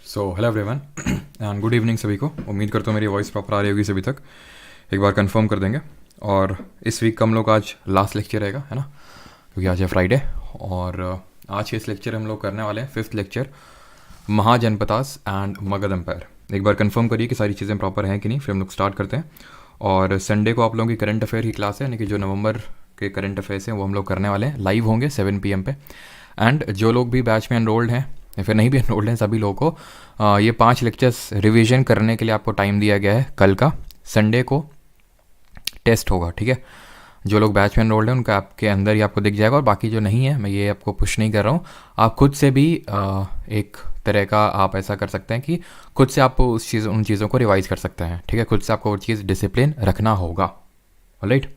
Hello everyone and good evening सभी को। उम्मीद करता हूँ मेरी वॉइस प्रॉपर आ रही होगी सभी तक। एक बार कंफर्म कर देंगे। और इस वीक का हम लोग आज लास्ट लेक्चर रहेगा, है ना, क्योंकि आज है फ्राइडे। और आज के इस लेक्चर हम लोग करने वाले हैं 5th lecture, Mahajanapadas and Magadha empire. एक बार कंफर्म करिए कि सारी चीज़ें प्रॉपर हैं कि नहीं, फिर हम लोग स्टार्ट करते हैं। और संडे को आप लोगों की करंट अफेयर की क्लास है, यानी कि जो नवंबर के करंट अफेयर्स हैं वो हम लोग करने वाले हैं, लाइव होंगे 7 PM पे। एंड जो लोग भी बैच में एनरोल्ड हैं या फिर नहीं भी एनरोल्ड हैं, सभी लोगों को ये 5 लेक्चर्स रिवीजन करने के लिए आपको टाइम दिया गया है। कल का संडे को टेस्ट होगा, ठीक है। जो लोग बैच में एनरोल्ड हैं उनका आपके अंदर ही आपको दिख जाएगा, और बाकी जो नहीं है मैं ये आपको पुश नहीं कर रहा हूँ। आप खुद से भी एक तरह का आप ऐसा कर सकते हैं कि खुद से आप उन चीज़ों को रिवाइज कर सकते हैं, ठीक है। खुद से आपको वो चीज़ डिसिप्लिन रखना होगा, ऑलराइट।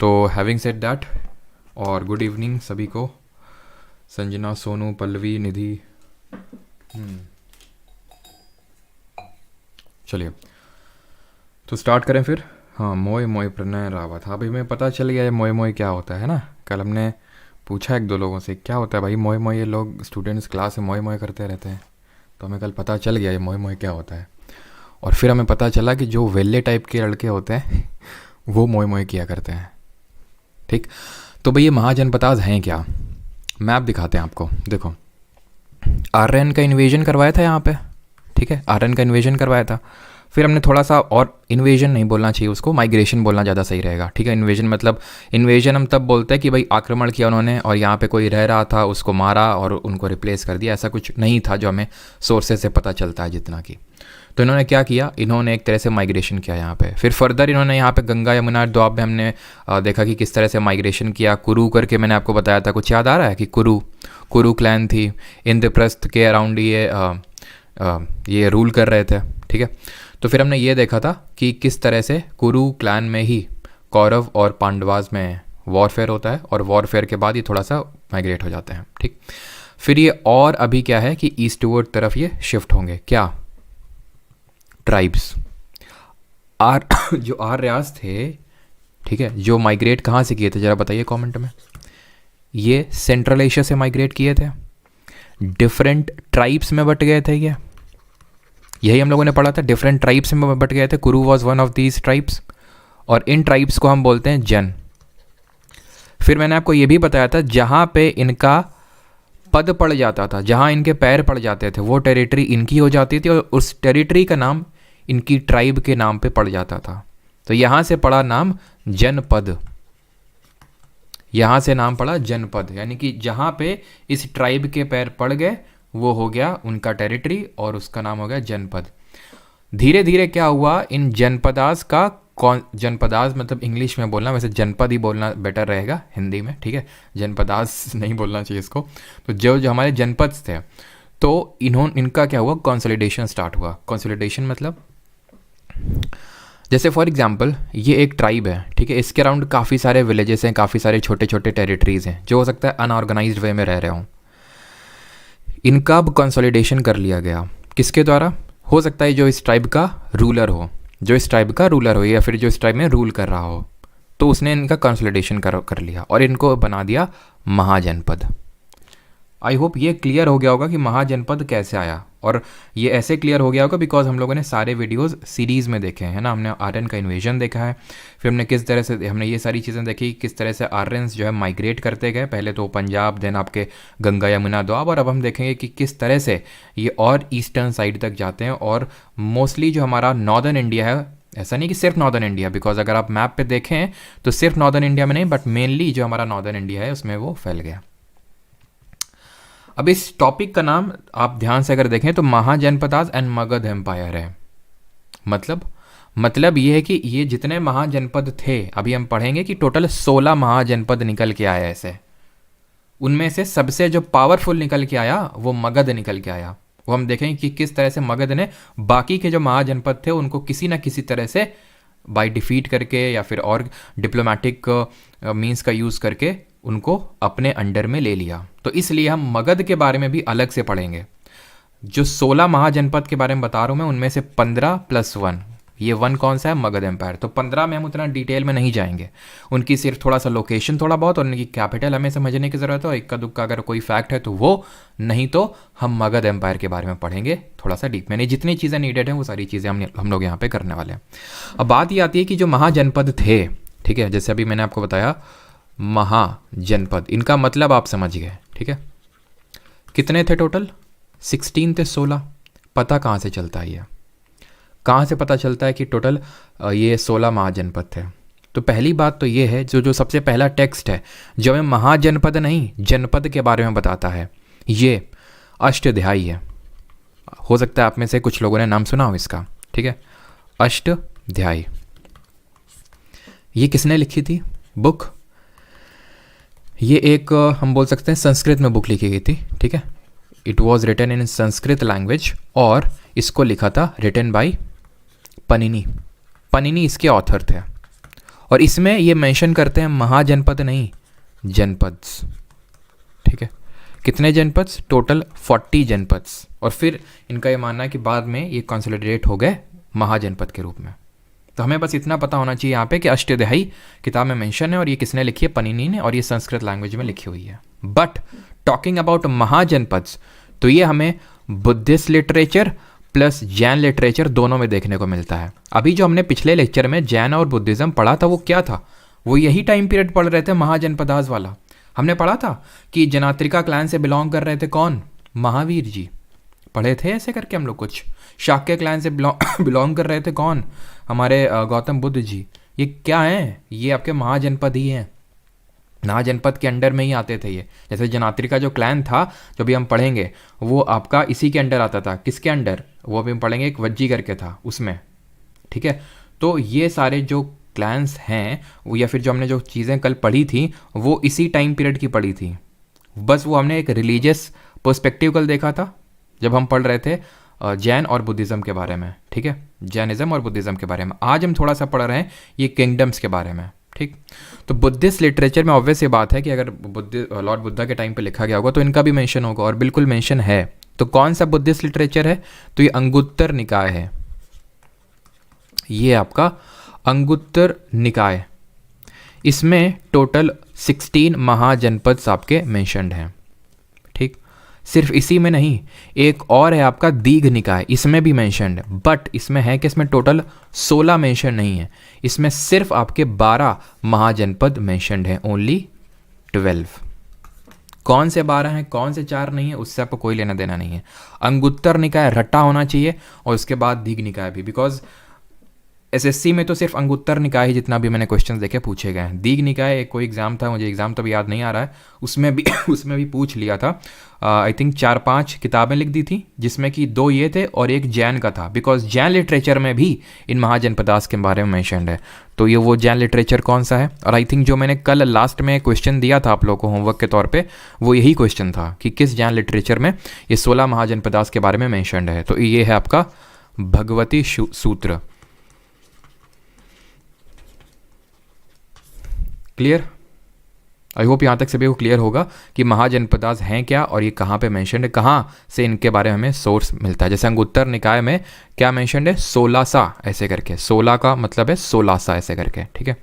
तो हैविंग सेड दैट, और गुड इवनिंग सभी को, संजना, सोनू, पल्लवी, निधि। चलिए तो स्टार्ट करें फिर। हाँ, मोय मोय प्रणय रावत। हाँ भाई, मैं पता चल गया है मोय मोय क्या होता है ना। कल हमने पूछा एक दो लोगों से क्या होता है भाई मोय मोय, ये लोग स्टूडेंट्स क्लास में मोय मोय करते रहते हैं, तो हमें कल पता चल गया ये मोय मोय क्या होता है। और फिर हमें पता चला कि जो वेल्ले टाइप के लड़के होते हैं वो मोय मोय किया करते हैं, ठीक। तो भाई ये महाजनपदास हैं क्या, मैप दिखाते हैं आपको। देखो, आर्यन का इन्वेजन करवाया था यहाँ पे, ठीक है। आर्यन का इन्वेजन करवाया था। फिर हमने थोड़ा सा, और इन्वेजन नहीं बोलना चाहिए उसको, माइग्रेशन बोलना ज़्यादा सही रहेगा, ठीक है। इन्वेजन मतलब, इन्वेजन हम तब बोलते हैं कि भाई आक्रमण किया उन्होंने और यहाँ पे कोई रह रहा था उसको मारा और उनको रिप्लेस कर दिया, ऐसा कुछ नहीं था जो हमें सोर्सेज से पता चलता है जितना कि। तो इन्होंने क्या किया, इन्होंने एक तरह से माइग्रेशन किया यहाँ पे। फिर फर्दर इन्होंने यहाँ पे गंगा यमुना द्वाब में हमने देखा कि किस तरह से माइग्रेशन किया। कुरु करके मैंने आपको बताया था, कुछ याद आ रहा है कि कुरु क्लैन थी, इंद्रप्रस्थ के अराउंड ये रूल कर रहे थे, ठीक है। तो फिर हमने ये देखा था कि किस तरह से कुरु क्लैन में ही कौरव और पांडवाज में वॉरफेयर होता है, और वॉरफेयर के बाद ये थोड़ा सा माइग्रेट हो जाते हैं, ठीक। फिर ये और अभी क्या है कि ईस्टवर्ड तरफ ये शिफ्ट होंगे, क्या, ट्राइब्स, जो आर्यास थे, ठीक है, जो माइग्रेट कहाँ से किए थे जरा बताइए कमेंट में। ये सेंट्रल एशिया से माइग्रेट किए थे, डिफरेंट ट्राइब्स में बट गए थे। ये यही हम लोगों ने पढ़ा था, डिफरेंट ट्राइब्स में बट गए थे। कुरु was one of these tribes, और इन ट्राइब्स को हम बोलते हैं जन। फिर मैंने आपको ये भी बताया था, जहाँ पे इनका पद पड़ जाता था, जहाँ इनके पैर पड़ जाते थे, वो टेरिटरी इनकी हो जाती थी, और उस टेरिटरी का नाम इनकी ट्राइब के नाम पे पड़ जाता था। तो यहाँ से पड़ा नाम जनपद, यहाँ से नाम पड़ा जनपद, यानी कि जहाँ पे इस ट्राइब के पैर पड़ गए वो हो गया उनका टेरिटरी, और उसका नाम हो गया जनपद। धीरे धीरे क्या हुआ, इन जनपदास का, जनपदास मतलब इंग्लिश में बोलना, वैसे जनपद ही बोलना बेटर रहेगा हिंदी में, ठीक है। जनपदास नहीं बोलना चाहिए इसको। तो जो जो हमारे जनपद थे, तो इनका क्या हुआ, कंसोलिडेशन स्टार्ट हुआ। कंसोलिडेशन मतलब, जैसे फॉर एग्जांपल ये एक ट्राइब है, ठीक है, इसके अराउंड काफ़ी सारे विलेजेस हैं, काफ़ी सारे छोटे छोटे टेरिटरीज हैं, जो हो सकता है अनऑर्गेनाइज्ड वे में रह रहे हों। इनका अब कंसोलिडेशन कर लिया गया, किसके द्वारा, हो सकता है जो इस ट्राइब का रूलर हो, या फिर जो इस ट्राइब में रूल कर रहा हो, तो उसने इनका कंसोलिडेशन कर लिया और इनको बना दिया महाजनपद। आई होप ये क्लियर हो गया होगा कि महाजनपद कैसे आया, और ये ऐसे क्लियर हो गया होगा बिकॉज हम लोगों ने सारे वीडियोस सीरीज़ में देखे हैं ना। हमने आर्यन का इन्वेजन देखा है, फिर हमने किस तरह से, हमने ये सारी चीज़ें देखी किस तरह से आर्यंस जो है माइग्रेट करते गए, पहले तो पंजाब, देन आपके गंगा यमुना द्वाब, और अब हम देखेंगे कि किस तरह से ये और ईस्टर्न साइड तक जाते हैं। और मोस्टली जो हमारा नॉर्दर्न इंडिया है, ऐसा नहीं कि सिर्फ नॉर्दर्न इंडिया, बिकॉज अगर आप मैप पे देखें तो सिर्फ नॉर्दर्न इंडिया में नहीं, बट मेनली जो हमारा नॉर्दर्न इंडिया है उसमें वो फैल गया। अब इस टॉपिक का नाम आप ध्यान से अगर देखें तो महाजनपदास एंड मगध एम्पायर है। मतलब ये है कि ये जितने महाजनपद थे, अभी हम पढ़ेंगे कि टोटल 16 महाजनपद निकल के आया ऐसे। उनमें से सबसे जो पावरफुल निकल के आया वो मगध निकल के आया। वो हम देखेंगे कि किस तरह से मगध ने बाकी के जो महाजनपद थे उनको किसी ना किसी तरह से बाय डिफीट करके या फिर और डिप्लोमेटिक मींस का यूज़ करके उनको अपने अंडर में ले लिया। तो इसलिए हम मगध के बारे में भी अलग से पढ़ेंगे। जो 16 महाजनपद के बारे में बता रहा हूँ मैं, उनमें से 15 + 1 ये वन कौन सा है? मगध एम्पायर। तो 15 में हम उतना डिटेल में नहीं जाएंगे, उनकी सिर्फ थोड़ा सा लोकेशन थोड़ा बहुत और उनकी कैपिटल हमें समझने की ज़रूरत है, और इक्का दुक्का अगर कोई फैक्ट है तो वो, नहीं तो हम मगध एम्पायर के बारे में पढ़ेंगे थोड़ा सा डीप में। नहीं, जितनी चीज़ें नीडेड हैं वो सारी चीज़ें हम लोग यहाँ पे करने वाले हैं। अब बात ये आती है कि जो महाजनपद थे, ठीक है, जैसे अभी मैंने आपको बताया महाजनपद, इनका मतलब आप समझ गए, ठीक है। कितने थे टोटल? 16 थे, 16। पता कहाँ से चलता है? ये कहाँ से पता चलता है कि टोटल ये 16 महाजनपद थे? तो पहली बात तो ये है, जो सबसे पहला टेक्स्ट है जो हमें महाजनपद नहीं जनपद के बारे में बताता है, ये अष्टाध्यायी है। हो सकता है आप में से कुछ लोगों ने नाम सुना हो इसका, ठीक है, अष्टाध्यायी। ये किसने लिखी थी बुक? ये एक हम बोल सकते हैं संस्कृत में बुक लिखी गई थी, ठीक है। It was written in Sanskrit language, और इसको लिखा था रिटन बाय पनिनी। पनिनी इसके ऑथर थे, और इसमें ये मेंशन करते हैं महाजनपद नहीं, जनपद्स, ठीक है। कितने जनपद्स? टोटल 40 जनपद्स। और फिर इनका ये मानना है कि बाद में ये कंसोलिडेट हो गए महाजनपद के रूप में। तो हमें बस इतना पता होना चाहिए यहाँ पे कि अष्टाध्यायी किताब में मेंशन है, और ये किसने लिखी है? पनिनी ने, और ये संस्कृत लैंग्वेज में लिखी हुई है। बट टॉकिंग अबाउट महाजनपद्स, तो ये हमें Buddhist literature plus Jain literature दोनों में देखने को मिलता है। अभी जो हमने पिछले लेक्चर में जैन और बुद्धिज़्म पढ़ा था, वो क्या था? वो यही टाइम पीरियड पढ़ रहे थे, महाजनपदास वाला। हमने पढ़ा था कि जनात्रिका क्लैन से बिलोंग कर रहे थे कौन? महावीर जी। पढ़े थे ऐसे करके हम लोग कुछ। शाक्य क्लैन से बिलोंग कर रहे थे कौन? हमारे गौतम बुद्ध जी। ये क्या है? ये आपके महाजनपद ही हैं, महाजनपद के अंडर में ही आते थे ये। जैसे जनात्रिका जो क्लैन था, जो भी हम पढ़ेंगे, वो आपका इसी के अंडर आता था। किसके अंडर? वो भी हम पढ़ेंगे, एक वज्जी करके था उसमें, ठीक है। तो ये सारे जो क्लैंस हैं वो, या फिर जो हमने जो चीज़ें कल पढ़ी थी, वो इसी टाइम पीरियड की पढ़ी थी। बस वो हमने एक रिलीजियस पर्सपेक्टिव कल देखा था जब हम पढ़ रहे थे जैन और बुद्धिज़्म के बारे में, ठीक है, जैनिज़्म और बुद्धिज़्म के बारे में। आज हम थोड़ा सा पढ़ रहे हैं ये किंगडम्स के बारे में, ठीक। तो बुद्धिस्ट लिटरेचर में ऑब्वियस ये बात है कि अगर लॉर्ड बुद्धा के टाइम पे लिखा गया होगा तो इनका भी मेंशन होगा, और बिल्कुल मेंशन है। तो कौन सा बुद्धिस्ट लिटरेचर है? तो ये अंगुत्तर निकाय है। ये आपका अंगुत्तर निकाय, इसमें टोटल 16 महाजनपद आपके मेंशनड हैं, ठीक। सिर्फ इसी में नहीं, एक और है आपका दीघ निकाय, इसमें भी मेंशनड है। बट इसमें है कि इसमें टोटल 16 मेंशन नहीं है, इसमें सिर्फ आपके 12 महाजनपद मेंशनड हैं, ओनली 12। कौन से 12 हैं, कौन से 4 नहीं है, उससे आपको कोई लेना देना नहीं है। अंगुत्तर निकाय रट्टा होना चाहिए, और उसके बाद दीघ निकाय भी, बिकॉज एसएससी में तो सिर्फ अंगुत्तर निकाय ही जितना भी मैंने क्वेश्चंस देखे पूछे गए हैं। दीघ निकाय एक कोई एग्जाम था, मुझे एग्जाम तो भी याद नहीं आ रहा है, उसमें भी पूछ लिया था। आई थिंक 4-5 किताबें लिख दी थी, जिसमें कि 2 ये थे और एक जैन का था, बिकॉज जैन लिटरेचर में भी इन महाजनपदास के बारे में मैंशनड है। तो ये वो जैन लिटरेचर कौन सा है? और आई थिंक जो मैंने कल लास्ट में क्वेश्चन दिया था आप लोगों को होमवर्क के तौर पर, वो यही क्वेश्चन था कि किस जैन लिटरेचर में ये 16 महाजनपदास के बारे में मैंशनड है। तो ये है आपका भगवती सूत्र। क्लियर? आई होप यहाँ तक सभी को क्लियर होगा कि महाजनपदास हैं क्या और ये कहाँ पे मेंशनड है, कहाँ से इनके बारे में हमें सोर्स मिलता है। जैसे अंगुत्तर निकाय में क्या मेंशनड है? 16 ऐसे करके, 16 का मतलब है 16 ऐसे करके, ठीक है,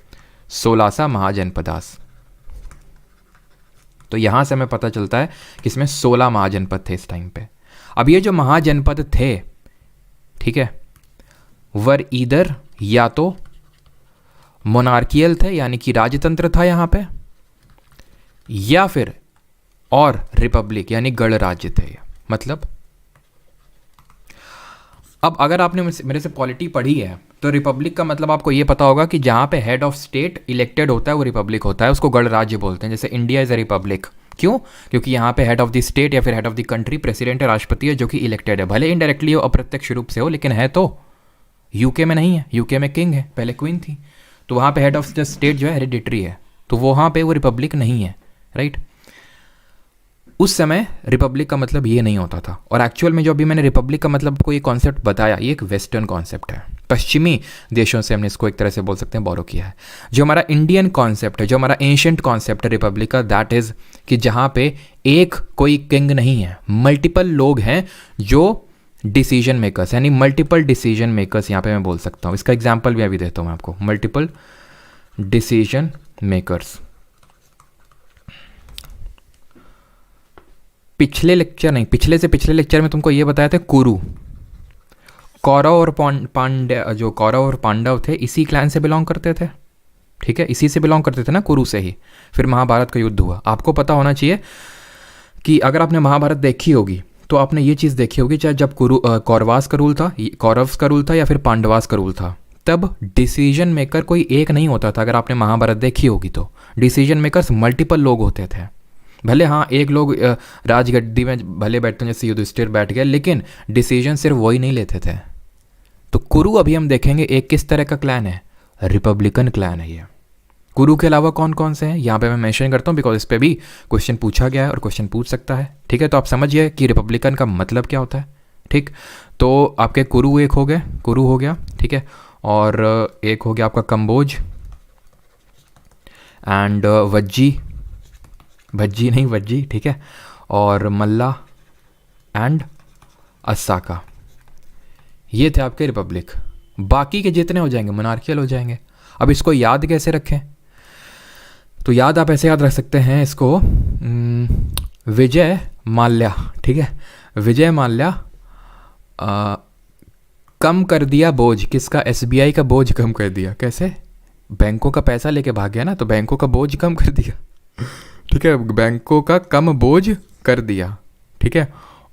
16 महाजनपदास। तो यहाँ से हमें पता चलता है कि इसमें 16 महाजनपद थे इस टाइम पे। अब ये जो महाजनपद थे, ठीक है, वर ईदर या तो मोनार्कियल थे, यानी कि राजतंत्र था यहाँ पे, या फिर और रिपब्लिक यानी गणराज्य थे। मतलब अब अगर आपने मेरे से पॉलिटी पढ़ी है तो रिपब्लिक का मतलब आपको ये पता होगा कि जहाँ पे हेड ऑफ स्टेट इलेक्टेड होता है वो रिपब्लिक होता है, उसको गणराज्य बोलते हैं। जैसे इंडिया इज़ अ रिपब्लिक, क्यों? क्योंकि यहाँ पे हेड ऑफ द स्टेट या फिर head of the country president है, राष्ट्रपति है, जो कि इलेक्टेड है, भले इनडायरेक्टली हो, अप्रत्यक्ष रूप से हो, लेकिन है तो। यूके में नहीं है, यूके में किंग है, पहले क्वीन थी, तो वहाँ पे हेड ऑफ द स्टेट जो है हेरिडिटरी है, तो वहाँ पे वो रिपब्लिक नहीं है, राइट। उस समय रिपब्लिक का मतलब ये नहीं होता था, और एक्चुअल में जो अभी मैंने रिपब्लिक का मतलब को ये कॉन्सेप्ट बताया, ये एक वेस्टर्न कॉन्सेप्ट है, पश्चिमी देशों से हमने इसको एक तरह से बोल सकते हैं बोरो किया है। जो हमारा इंडियन कॉन्सेप्ट है, जो हमारा एंशिएंट कॉन्सेप्ट है रिपब्लिक का, दैट इज़ कि जहाँ पे एक कोई किंग नहीं है, मल्टीपल लोग हैं जो डिसीजन मेकर्स, यानी मल्टीपल डिसीजन मेकर्स यहाँ पे मैं बोल सकता हूँ। इसका एग्जाम्पल भी अभी देता हूँ मैं आपको, मल्टीपल डिसीजन मेकर्स। पिछले लेक्चर नहीं, पिछले से पिछले लेक्चर में तुमको ये बताया था कुरु, कौरव और पांड्य, जो कौरव और पांडव थे इसी क्लैन से बिलोंग करते थे, ठीक है, इसी से बिलोंग करते थे ना, कुरु से ही फिर महाभारत का युद्ध हुआ। आपको पता होना चाहिए कि अगर आपने महाभारत देखी होगी तो आपने ये चीज़ देखी होगी, चाहे जब कौरवास का रूल था, कौरव्स का रूल था या फिर पांडवास का रूल था, तब डिसीजन मेकर कोई एक नहीं होता था। अगर आपने महाभारत देखी होगी तो डिसीजन मेकर्स मल्टीपल लोग होते थे। भले हाँ एक लोग राजगद्दी में भले बैठते हैं जैसे युधिष्ठिर बैठ गया, लेकिन डिसीजन सिर्फ वही नहीं लेते थे। तो कुरु अभी हम देखेंगे एक किस तरह का क्लैन है, रिपब्लिकन क्लैन है ये। कुरु के अलावा कौन कौन से हैं यहाँ पे मैं मेंशन करता हूँ, बिकॉज इस पे भी क्वेश्चन पूछा गया है और क्वेश्चन पूछ सकता है, ठीक है। तो आप समझिए कि रिपब्लिकन का मतलब क्या होता है, ठीक। तो आपके कुरु एक हो गए, कुरु हो गया, ठीक है, और एक हो गया आपका कंबोज एंड वज्जी, भज्जी नहीं वज्जी, ठीक है, और मल्ला एंड अस्साका, ये थे आपके रिपब्लिक। बाकी के जितने हो जाएंगे मोनार्कियल हो जाएंगे। अब इसको याद कैसे रखें, तो याद आप ऐसे याद रख सकते हैं इसको, विजय माल्या, ठीक है, विजय माल्या कम कर दिया बोझ, किसका, एसबीआई का बोझ कम कर दिया। कैसे, बैंकों का पैसा लेके भाग गया ना, तो बैंकों का बोझ कम कर दिया, ठीक है, बैंकों का कम बोझ कर दिया, ठीक है।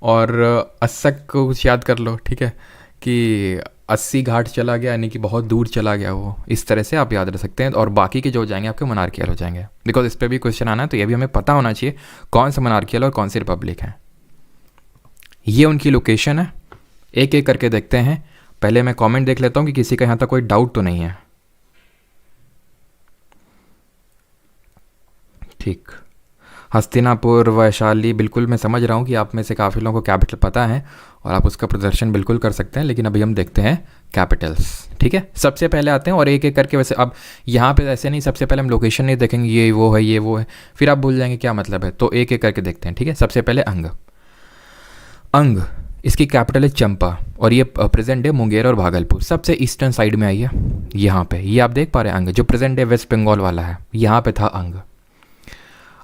और अस्सक को कुछ याद कर लो, ठीक है, कि 80 घाट चला गया, यानी कि बहुत दूर चला गया वो, इस तरह से आप याद रख सकते हैं। और बाकी के जो हो जाएंगे आपके मोनार्कियल हो जाएंगे, बिकॉज इस पर भी क्वेश्चन आना है, तो ये भी हमें पता होना चाहिए कौन सा मोनार्कियल और कौन सी रिपब्लिक है। ये उनकी लोकेशन है, एक एक करके देखते हैं। पहले मैं कमेंट देख लेता हूँ कि किसी का यहाँ तक कोई डाउट तो नहीं है, ठीक। हस्तिनापुर, वैशाली, बिल्कुल मैं समझ रहा हूँ कि आप में से काफ़ी लोगों को कैपिटल पता है और आप उसका प्रदर्शन बिल्कुल कर सकते हैं, लेकिन अभी हम देखते हैं कैपिटल्स, ठीक है। सबसे पहले आते हैं और एक एक करके, वैसे अब यहाँ पे ऐसे नहीं, सबसे पहले हम लोकेशन नहीं देखेंगे, ये वो है ये वो है, फिर आप भूल जाएंगे क्या मतलब है, तो एक एक करके देखते हैं, ठीक है। सबसे पहले अंग, अंग इसकी कैपिटल है चंपा और ये प्रेजेंट है मुंगेर और भागलपुर, सबसे ईस्टर्न साइड में आई है यहाँ पे, ये आप देख पा रहे हैं अंग, जो प्रेजेंट है वेस्ट बंगाल वाला है, यहाँ पे था अंग।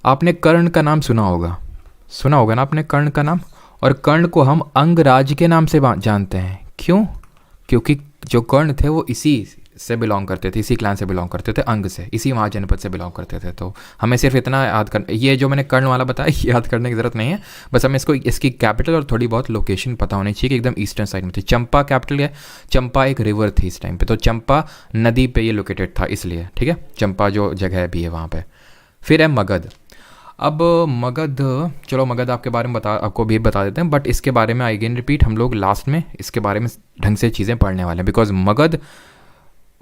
आपने कर्ण का नाम सुना होगा ना आपने कर्ण का नाम, और कर्ण को हम अंगराज के नाम से जानते हैं। क्यों, क्योंकि जो कर्ण थे वो इसी से बिलोंग करते थे, इसी क्लैन से बिलोंग करते थे, अंग से, इसी महाजनपद से बिलोंग करते थे। तो हमें सिर्फ इतना याद कर, ये जो मैंने कर्ण वाला बताया याद करने की ज़रूरत नहीं है, बस हमें इसको इसकी कैपिटल और थोड़ी बहुत लोकेशन पता होनी चाहिए कि एकदम ईस्टर्न साइड में थी। चंपा कैपिटल है, चंपा एक रिवर थी इस टाइम पे, तो चंपा नदी पे ये लोकेटेड था इसलिए, ठीक है, चंपा जो जगह भी है वहाँ पे। फिर है मगध। अब मगध, चलो मगध आपके बारे में आपको भी बता देते हैं, बट इसके बारे में अगेन रिपीट, हम लोग लास्ट में इसके बारे में ढंग से चीज़ें पढ़ने वाले हैं, बिकॉज मगध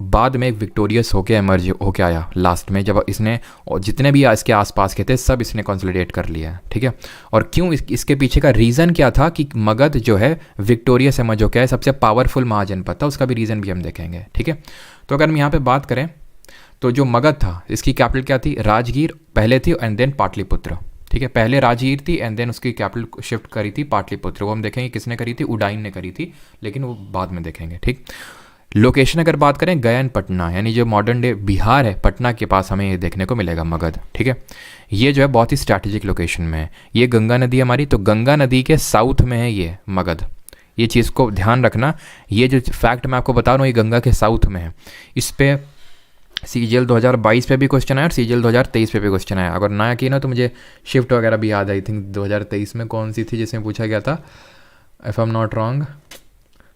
बाद में विक्टोरियस होके एमर्ज होके आया लास्ट में, जब इसने और जितने भी इसके आसपास के थे सब इसने कंसोलिडेट कर लिया है, ठीक है। और क्यों, इसके पीछे का रीज़न क्या था कि मगध जो है विक्टोरियस एमर्ज होके आया, सबसे पावरफुल महाजनपद था, उसका भी रीज़न भी हम देखेंगे, ठीक है। तो अगर हम यहाँ पे बात करें तो जो मगध था इसकी कैपिटल क्या थी, राजगीर पहले थी एंड देन पाटलिपुत्र, ठीक है। पहले राजगीर थी एंड देन उसकी कैपिटल शिफ्ट करी थी पाटलिपुत्र, वो हम देखेंगे किसने करी थी, उडाइन ने करी थी, लेकिन वो बाद में देखेंगे, ठीक। लोकेशन अगर बात करें गया एंड पटना, यानी जो मॉडर्न डे बिहार है, पटना के पास हमें ये देखने को मिलेगा मगध, ठीक है। ये जो है बहुत ही स्ट्रैटेजिक लोकेशन में है, ये गंगा नदी हमारी, तो गंगा नदी के साउथ में है ये मगध, ये चीज़ को ध्यान रखना। ये जो फैक्ट मैं आपको बता रहा हूँ ये गंगा के साउथ में है। इस पे सीजीएल 2022 पे भी क्वेश्चन आया और सीजीएल 2023 पे भी क्वेश्चन आया। अगर नया किया ना तो मुझे शिफ्ट वगैरह भी याद आई थिंक 2023 में कौन सी थी जिसमें पूछा गया था, if I am not wrong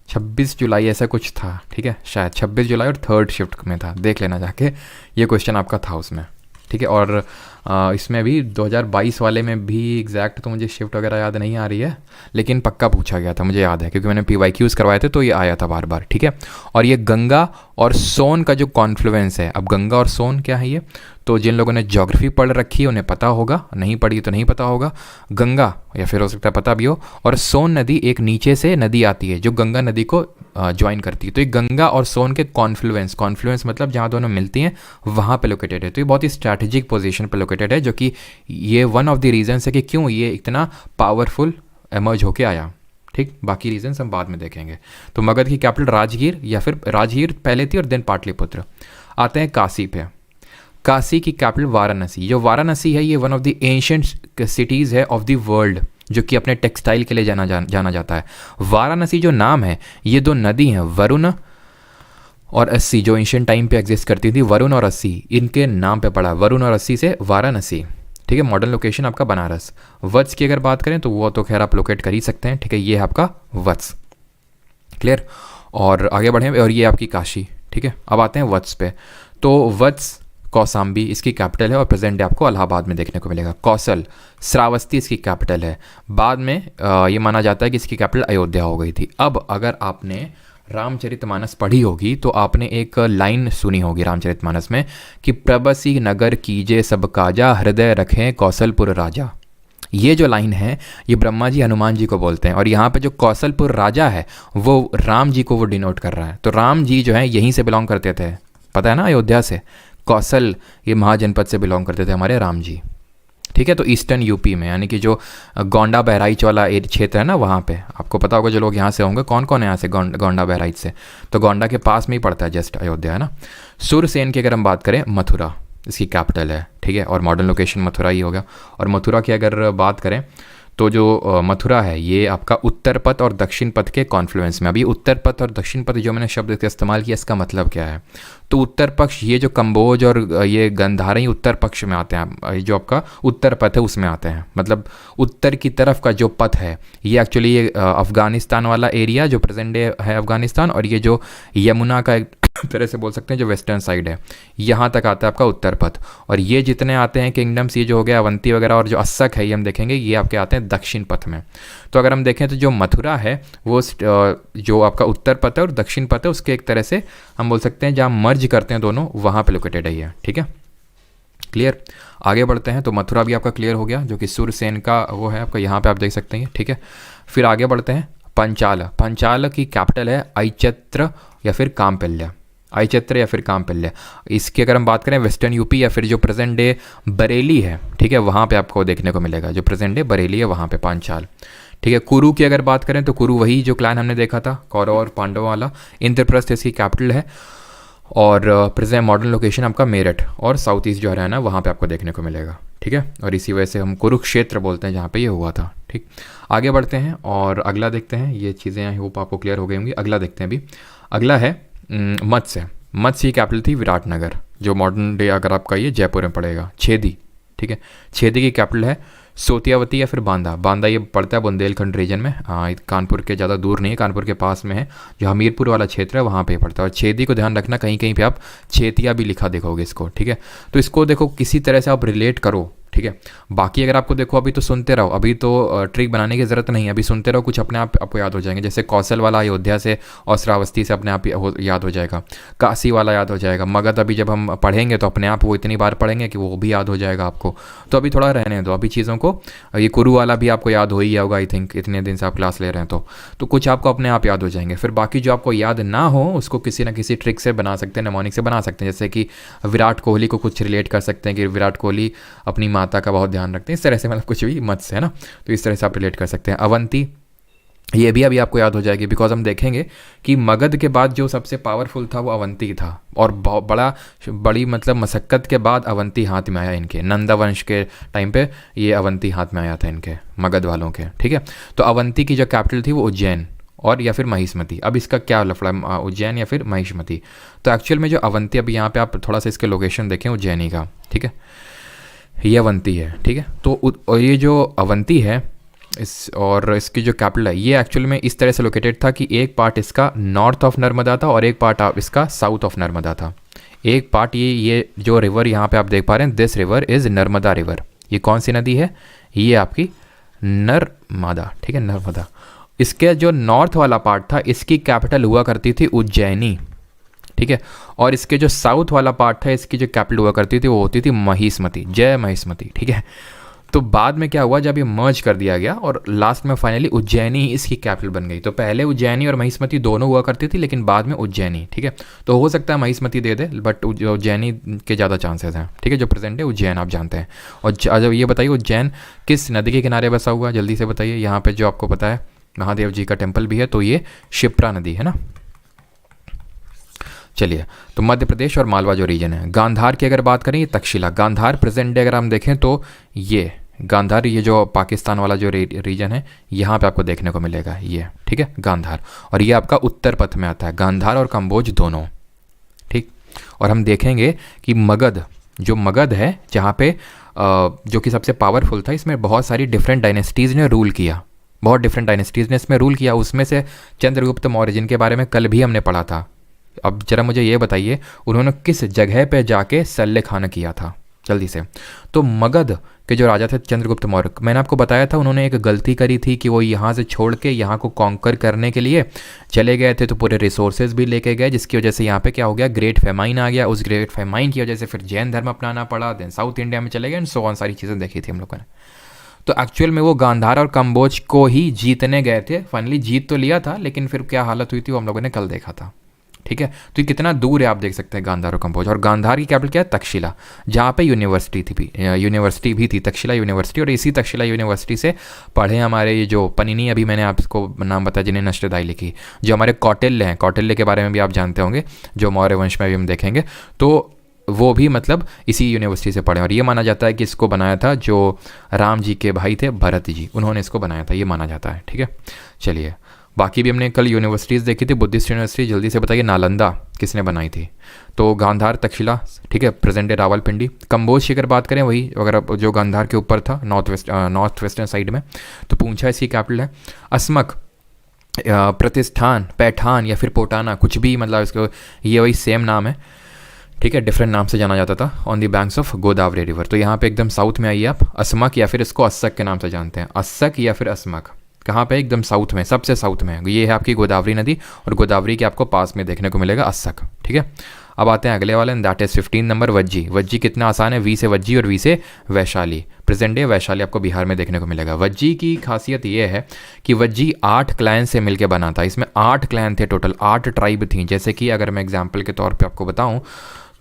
26 जुलाई ऐसा कुछ था, ठीक है, शायद 26 जुलाई और थर्ड शिफ्ट में था, देख लेना जाके, ये क्वेश्चन आपका था उसमें, ठीक है। और इसमें भी 2022 वाले में भी एग्जैक्ट तो मुझे शिफ्ट वगैरह याद नहीं आ रही है, लेकिन पक्का पूछा गया था, मुझे याद है क्योंकि मैंने PYQs करवाए थे तो ये आया था बार बार, ठीक है। और ये गंगा और सोन का जो कॉन्फ्लुएंस है, अब गंगा और सोन क्या है ये, तो जिन लोगों ने ज्योग्राफी पढ़ रखी है उन्हें पता होगा, नहीं पढ़ी तो नहीं पता होगा। गंगा या फिर हो सकता है पता भी हो, और सोन नदी एक नीचे से नदी आती है जो गंगा नदी को ज्वाइन करती है, तो ये गंगा और सोन के कॉन्फ्लुएंस मतलब जहाँ दोनों मिलती हैं वहाँ पे लोकेटेड है। तो ये बहुत ही स्ट्रैटेजिक पोजीशन पे लोकेटेड है, जो कि ये वन ऑफ द रीजंस है कि क्यों ये इतना पावरफुल एमर्ज होके आया, ठीक, बाकी रीजंस हम बाद में देखेंगे। तो मगध की कैपिटल राजगीर, या फिर राजगीर पहले थी और देन पाटलिपुत्र। आते हैं काशी पे। काशी की कैपिटल वाराणसी। जो वाराणसी है ये one of the ancient cities है ऑफ द वर्ल्ड, जो कि अपने टेक्सटाइल के लिए जाना जाता है। वाराणसी जो नाम है, ये दो नदी हैं वरुण और अस्सी, जो एंशिएंट टाइम पे एग्जिस्ट करती थी, वरुण और अस्सी, इनके नाम पे पड़ा, वरुण और अस्सी से वाराणसी। ठीक है, मॉडर्न लोकेशन आपका बनारस। वत्स की अगर बात करें तो वो तो खैर आप लोकेट कर ही सकते हैं। ठीक है, ये है आपका वत्स। क्लियर, और आगे बढ़ें, और ये आपकी काशी। ठीक है, अब आते हैं वत्स पे। तो वत्स कौसाम्बी इसकी कैपिटल है और प्रेजेंट डे आपको इलाहाबाद में देखने को मिलेगा। कौशल श्रावस्ती इसकी कैपिटल है। बाद में ये माना जाता है कि इसकी कैपिटल अयोध्या हो गई थी। अब अगर आपने रामचरितमानस पढ़ी होगी तो आपने एक लाइन सुनी होगी रामचरितमानस में कि प्रबसी नगर कीजे सब काजा, हृदय रखें कौशलपुर राजा। ये जो लाइन है ये ब्रह्मा जी हनुमान जी को बोलते हैं, और यहाँ पे जो कौशलपुर राजा है वो राम जी को वो डिनोट कर रहा है। तो राम जी जो है यहीं से बिलोंग करते थे, पता है ना, अयोध्या से। कौशल ये महाजनपद से बिलोंग करते थे हमारे राम जी। ठीक है, तो ईस्टर्न यूपी में, यानी कि जो गोंडा बहराइच वाला क्षेत्र है ना, वहाँ पे आपको पता होगा, जो लोग यहाँ से होंगे, कौन कौन है यहाँ से गोंडा बहराइच से, तो गोंडा के पास में ही पड़ता है जस्ट अयोध्या, है ना। सुरसेन की अगर हम बात करें, मथुरा इसकी कैपिटल है। ठीक है, और मॉडर्न लोकेशन मथुरा ही होगा। और मथुरा की अगर बात करें तो जो मथुरा है ये आपका उत्तर पथ और दक्षिण पथ के कॉन्फ्लुएंस में। अभी उत्तर पथ और दक्षिण पथ जो मैंने शब्द का इस्तेमाल किया, इसका मतलब क्या है? तो उत्तर पक्ष ये जो कंबोज और ये गंधारा ही उत्तर पक्ष में आते हैं, जो आपका उत्तर पथ है उसमें आते हैं। मतलब उत्तर की तरफ का जो पथ है ये एक्चुअली ये अफ़गानिस्तान वाला एरिया जो प्रेजेंट डे है अफ़गानिस्तान, और ये जो यमुना का एक तरह से बोल सकते हैं जो वेस्टर्न साइड है, यहाँ तक आता है आपका उत्तर पथ। और ये जितने आते हैं किंगडम्स, ये जो हो गया अवंती वगैरह और जो अस्सक है, ये हम देखेंगे ये आपके आते हैं दक्षिण पथ में। तो अगर हम देखें तो जो मथुरा है वो जो आपका उत्तर पथ है और दक्षिण पथ है, उसके एक तरह से हम बोल सकते हैं जहाँ मर्ज करते हैं दोनों, वहाँ पे लोकेटेड है ये। ठीक है, क्लियर। आगे बढ़ते हैं, तो मथुरा भी आपका क्लियर हो गया, जो कि सूरसेन का वो है आपका, यहाँ पे आप देख सकते हैं। ठीक है, फिर आगे बढ़ते हैं, पंचाल। पंचाल की कैपिटल है आइचत्र या फिर कामपिल्य, आइचत्र या फिर कामपिल्य। इसकी अगर हम बात करें वेस्टर्न यूपी या फिर जो प्रेजेंट डे बरेली है, ठीक है, वहाँ पे आपको देखने को मिलेगा, जो प्रेजेंट डे बरेली है वहाँ पे पांचाल। ठीक है, कुरु की अगर बात करें तो कुरु वही जो क्लैन हमने देखा था कौरव और पांडवों वाला। इंद्रप्रस्थ इसकी कैपिटल है, और प्रेजेंट मॉडर्न लोकेशन आपका मेरठ और साउथ ईस्ट जो हरियाणा वहाँ पे आपको देखने को मिलेगा। ठीक है, और इसी वजह से हम कुरुक्षेत्र बोलते हैं जहाँ पे ये हुआ था। ठीक, आगे बढ़ते हैं और अगला देखते हैं। ये चीज़ें आई होप आपको क्लियर हो गई होंगी। अगला देखते हैं अभी। अगला है मत्स्य। मत्स्य की कैपिटल थी विराटनगर, जो मॉडर्न डे अगर आपका ये जयपुर में पड़ेगा। छेदी, ठीक है, छेदी की कैपिटल है सोतियावती या फिर बांदा। बांदा ये पड़ता है बुंदेलखंड रीजन में, कानपुर के ज़्यादा दूर नहीं है, कानपुर के पास में है। जो हमीरपुर वाला क्षेत्र है वहाँ पे पड़ता है। और छेदी को ध्यान रखना, कहीं कहीं पे आप छेतिया भी लिखा देखोगे इसको। ठीक है, तो इसको देखो किसी तरह से आप रिलेट करो। ठीक है, बाकी अगर आपको देखो अभी तो सुनते रहो, अभी तो ट्रिक बनाने की ज़रूरत नहीं है, अभी सुनते रहो, कुछ अपने आप आपको याद हो जाएंगे। जैसे कौशल वाला अयोध्या से और श्रावस्ती से अपने आप याद हो जाएगा, काशी वाला याद हो जाएगा, मगध अभी जब हम पढ़ेंगे तो अपने आप वो इतनी बार पढ़ेंगे कि वो भी याद हो जाएगा आपको। तो अभी थोड़ा रहने दो अभी चीज़ों को। ये कुरु वाला भी आपको याद हो ही होगा, आई थिंक, इतने दिन से आप क्लास ले रहे हैं तो कुछ आपको अपने आप याद हो जाएंगे। फिर बाकी जो आपको याद ना हो उसको किसी ना किसी ट्रिक से बना सकते हैं, नेमोनिक से बना सकते हैं। जैसे कि विराट कोहली को कुछ रिलेट कर सकते हैं कि विराट कोहली अपनी माता का बहुत ध्यान रखते हैं, इस तरह से, मतलब कुछ भी मत से, है ना। तो इस तरह से आप रिलेट कर सकते हैं। अवंती ये भी अभी आपको याद हो जाएगी, बिकॉज हम देखेंगे कि मगध के बाद जो सबसे पावरफुल था वो अवंती था, और बड़ी मतलब मशक्क़त के बाद अवंती हाथ में आया इनके। नंदा वंश के टाइम पे ये अवंती हाथ में आया था इनके, मगध वालों के। ठीक है, तो अवंती की जो कैपिटल थी वो उज्जैन और या फिर महिष्मती। अब इसका क्या लफड़ा, उज्जैन या फिर महिष्मती। तो एक्चुअल में जो अवंती, अभी यहाँ पे आप थोड़ा सा इसके लोकेशन देखें उज्जैनी का। ठीक है, ये अवंती है। ठीक है, तो ये जो अवंती है और इसकी जो कैपिटल है ये एक्चुअल में इस तरह से लोकेटेड था कि एक पार्ट इसका नॉर्थ ऑफ नर्मदा था और एक पार्ट इसका साउथ ऑफ नर्मदा था। एक पार्ट ये जो रिवर यहाँ पे आप देख पा रहे हैं, this river is Narmada river. ये कौन सी नदी है? ये आपकी नर्मदा। ठीक है, नर्मदा। इसके जो नॉर्थ वाला पार्ट था इसकी कैपिटल हुआ करती थी उज्जैनी। ठीक है, और इसके जो साउथ वाला पार्ट था इसकी जो कैपिटल हुआ करती थी वो होती थी महिष्मती, जय महिष्मती। ठीक है, तो बाद में क्या हुआ, जब ये मर्ज कर दिया गया और लास्ट में फाइनली उज्जैनी ही इसकी कैपिटल बन गई। तो पहले उज्जैनी और महिष्मती दोनों हुआ करती थी, लेकिन बाद में उज्जैनी। ठीक है, तो हो सकता है महिष्मती दे दे, बट उज्जैनी के ज़्यादा चांसेस हैं। ठीक है, जो प्रेजेंट है उज्जैन आप जानते हैं। और जब ये बताइए उज्जैन किस नदी के किनारे बसा हुआ, जल्दी से बताइए। यहाँ पे जो आपको पता है महादेव जी का टेम्पल भी है। तो ये शिप्रा नदी है ना। चलिए, तो मध्य प्रदेश और मालवा जो रीजन है, गांधार की अगर बात करें ये तक्षशिला, गांधार प्रेजेंट डे अगर हम देखें तो ये गांधार, ये जो पाकिस्तान वाला जो रीजन है यहाँ पे आपको देखने को मिलेगा ये, ठीक है, गांधार। और ये आपका उत्तर पथ में आता है, गांधार और कंबोज दोनों, ठीक। और हम देखेंगे कि मगध, जो मगध है जहाँ पे जो कि सबसे पावरफुल था, इसमें बहुत सारी डिफरेंट डायनेस्टीज़ ने रूल किया, बहुत डिफरेंट डायनेस्टीज़ ने इसमें रूल किया। उसमें से चंद्रगुप्त मौर्य, जिनके बारे में कल भी हमने पढ़ा था। अब जरा मुझे ये बताइए उन्होंने किस जगह पे जाके सल्ले खाना किया था, जल्दी से। तो मगध के जो राजा थे चंद्रगुप्त मौर्य, मैंने आपको बताया था उन्होंने एक गलती करी थी कि वो यहाँ से छोड़ के यहाँ को कॉन्कर करने के लिए चले गए थे, तो पूरे रिसोर्सेज भी लेके गए, जिसकी वजह से यहाँ पे क्या हो गया, ग्रेट फेमाइन आ गया। उस ग्रेट फेमाइन की वजह से फिर जैन धर्म अपनाना पड़ा, देन साउथ इंडिया में चले गए एंड सो ऑन, सारी चीज़ें देखी थी हम लोगों ने। तो एक्चुअल में वो गांधार और कंबोज को ही जीतने गए थे, फाइनली जीत तो लिया था, लेकिन फिर क्या हालत हुई थी वो हम लोगों ने कल देखा था, ठीक है। तो ये कितना दूर है आप देख सकते हैं, गांधार और कंबोज। और गांधार की कैपिटल क्या है, तक्षशिला, जहाँ पे यूनिवर्सिटी भी थी, तक्षशिला यूनिवर्सिटी। और इसी तक्षशिला यूनिवर्सिटी से पढ़े हमारे ये जो पनिनी, अभी मैंने आपको नाम बताया, जिन्हें नष्टदाई लिखी, जो हमारे कौटिल्य हैं, कौटिल्य के बारे में भी आप जानते होंगे, जो मौर्य वंश में भी हम देखेंगे, तो वो भी मतलब इसी यूनिवर्सिटी से पढ़े। और ये माना जाता है कि इसको बनाया था जो राम जी के भाई थे भरत जी, उन्होंने इसको बनाया था, ये माना जाता है, ठीक है। चलिए, बाकी भी हमने कल यूनिवर्सिटीज़ देखी थी, बुद्धिस्ट यूनिवर्सिटी। जल्दी से बताइए नालंदा किसने बनाई थी, तो गांधार, तक्षशिला, ठीक है, प्रेजेंट डे रावलपिंडी। कंबोज की अगर बात करें, वही अगर जो गांधार के ऊपर था, नॉर्थ वेस्टर्न साइड में, तो पूंछा इसकी कैपिटल है। असमक, प्रतिष्ठान, पैठान या फिर पोटाना, कुछ भी मतलब इसको, ये वही सेम नाम है, ठीक है, डिफरेंट नाम से जाना जाता था। On the banks of Godavari river, तो यहाँ पे एकदम साउथ में आइए आप, असमक या फिर इसको अस्सक के नाम से जानते हैं, अस्सक या फिर असमक, कहाँ पे, एकदम साउथ में, सबसे साउथ में। ये है आपकी गोदावरी नदी, और गोदावरी के आपको पास में देखने को मिलेगा अस्सक, ठीक है। अब आते हैं अगले वाले, that is 15 number Vajji. Vajji कितना आसान है, वी से वज्जी और वी से वैशाली। प्रेजेंट डे वैशाली आपको बिहार में देखने को मिलेगा। वज्जी की खासियत ये है कि वज्जी 8 क्लैन से मिलकर बना था। इसमें 8 क्लैन थे टोटल, 8 ट्राइब थी। जैसे कि अगर मैं एग्जाम्पल के तौर पर आपको बताऊँ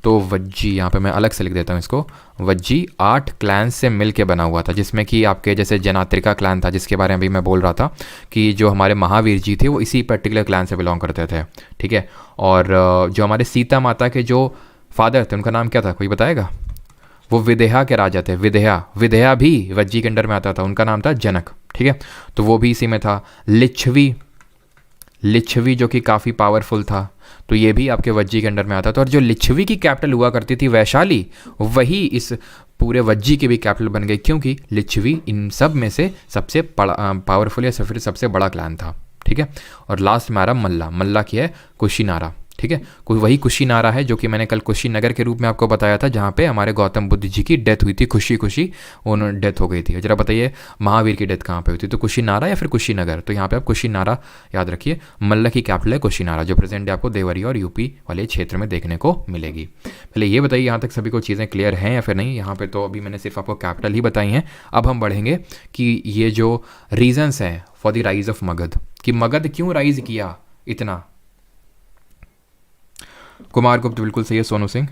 तो वज्जी, यहाँ पे मैं अलग से लिख देता हूँ इसको, वज्जी 8 क्लैन से मिल के बना हुआ था, जिसमें कि आपके जैसे जनात्रिका क्लैन था, जिसके बारे में अभी मैं बोल रहा था कि जो हमारे महावीर जी थे वो इसी पर्टिकुलर क्लैन से बिलोंग करते थे, ठीक है। और जो हमारे सीता माता के जो फादर थे उनका नाम क्या था, कोई बताएगा? वो विदेहा के राजा थे, विदेहा भी वज्जी के अंडर में आता था, उनका नाम था जनक, ठीक है, तो वो भी इसी में था। लिच्छवी जो कि काफ़ी पावरफुल था, तो ये भी आपके वज्जी के अंडर में आता था। और जो लिच्छवी की कैपिटल हुआ करती थी वैशाली, वही इस पूरे वज्जी की भी कैपिटल बन गई, क्योंकि लिच्छवी इन सब में से सबसे पावरफुल या फिर सबसे बड़ा क्लैन था, ठीक है। और लास्ट में आ रहा मल्ला की है कुशीनारा, ठीक है, वही कुशीनारा है जो कि मैंने कल कुशीनगर के रूप में आपको बताया था, जहाँ पे हमारे गौतम बुद्ध जी की डेथ हुई थी, खुशी उन्होंने डेथ हो गई थी। जरा बताइए महावीर की डेथ कहाँ पे हुई थी, तो कुशीनारा या फिर कुशीनगर, तो यहाँ पे आप कुशीनारा याद रखिए। मल्ल की कैपिटल है कुशीनारा, जो प्रेजेंट डे आपको देवरिया और यूपी वाले क्षेत्र में देखने को मिलेगी। पहले ये बताइए यहाँ तक सभी को चीज़ें क्लियर हैं या फिर नहीं। यहाँ पर तो अभी मैंने सिर्फ आपको कैपिटल ही बताई हैं। अब हम बढ़ेंगे कि ये जो रीजन्स हैं for the rise of Magadh, कि मगध क्यों राइज किया इतना। कुमारगुप्त बिल्कुल सही है, सोनू सिंह,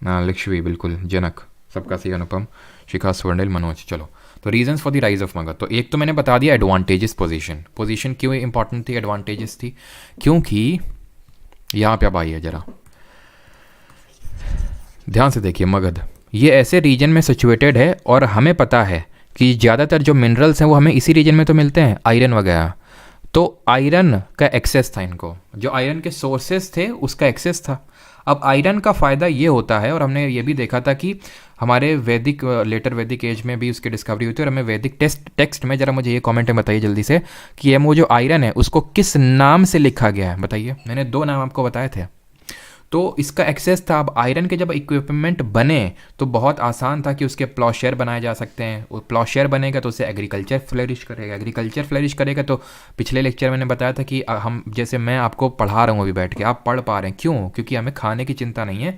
लिच्छवी बिल्कुल, जनक सबका सही, अनुपम, शिखा, स्वर्णिल, मनोज। चलो, तो reasons for the rise of Magadh, तो एक तो मैंने बता दिया एडवांटेजेस, पोजीशन क्यों इंपॉर्टेंट थी, एडवांटेजेस थी क्योंकि यहाँ पे अब आइए जरा ध्यान से देखिए। मगध ये ऐसे रीजन में सिचुएटेड है और हमें पता है कि ज़्यादातर जो मिनरल्स हैं वो हमें इसी रीजन में तो मिलते हैं, आयरन वगैरह। तो आयरन का एक्सेस था, इनको जो आयरन के सोर्सेज थे उसका एक्सेस था। अब आयरन का फ़ायदा ये होता है, और हमने ये भी देखा था कि हमारे वैदिक लेटर वैदिक एज में भी उसकी डिस्कवरी हुई थी। और हमें वैदिक टेक्स्ट में, ज़रा मुझे ये कमेंट में बताइए जल्दी से कि ये वो जो आयरन है उसको किस नाम से लिखा गया है, बताइए। मैंने 2 नाम आपको बताए थे, तो इसका एक्सेस था। अब आयरन के जब इक्विपमेंट बने तो बहुत आसान था कि उसके प्लॉशेयर बनाए जा सकते हैं। वो प्लॉशेयर बनेगा तो उससे एग्रीकल्चर फ्लरिश करेगा। तो पिछले लेक्चर मैंने बताया था कि हम, जैसे मैं आपको पढ़ा रहा हूँ अभी बैठ के, आप पढ़ पा रहे हैं, क्यों? क्योंकि हमें खाने की चिंता नहीं है,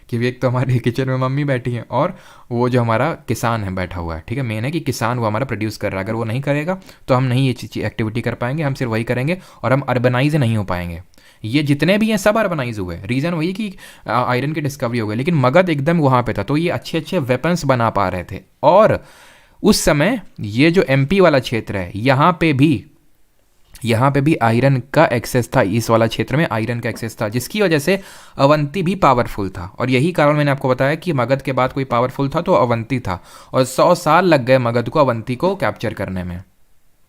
कि एक तो हमारे किचन में मम्मी बैठी हैं और वो जो हमारा किसान है बैठा हुआ है, ठीक है। मेन है कि किसान वो हमारा प्रोड्यूस कर रहा है, अगर वो नहीं करेगा तो हम नहीं ये एक्टिविटी कर पाएंगे, हम सिर्फ वही करेंगे और हम अर्बनाइज नहीं हो पाएंगे। ये जितने भी हैं सब अर्बनाइज हुए, रीज़न वही कि आयरन की डिस्कवरी हो गई, लेकिन मगध एकदम वहाँ पे था, तो ये अच्छे अच्छे वेपन्स बना पा रहे थे। और उस समय ये जो एमपी वाला क्षेत्र है यहाँ पे भी यहाँ पे भी आयरन का एक्सेस था, इस वाला क्षेत्र में आयरन का एक्सेस था, जिसकी वजह से अवंती भी पावरफुल था। और यही कारण मैंने आपको बताया कि मगध के बाद कोई पावरफुल था तो अवंती था, और 100 साल लग गए मगध को अवंती को कैप्चर करने में।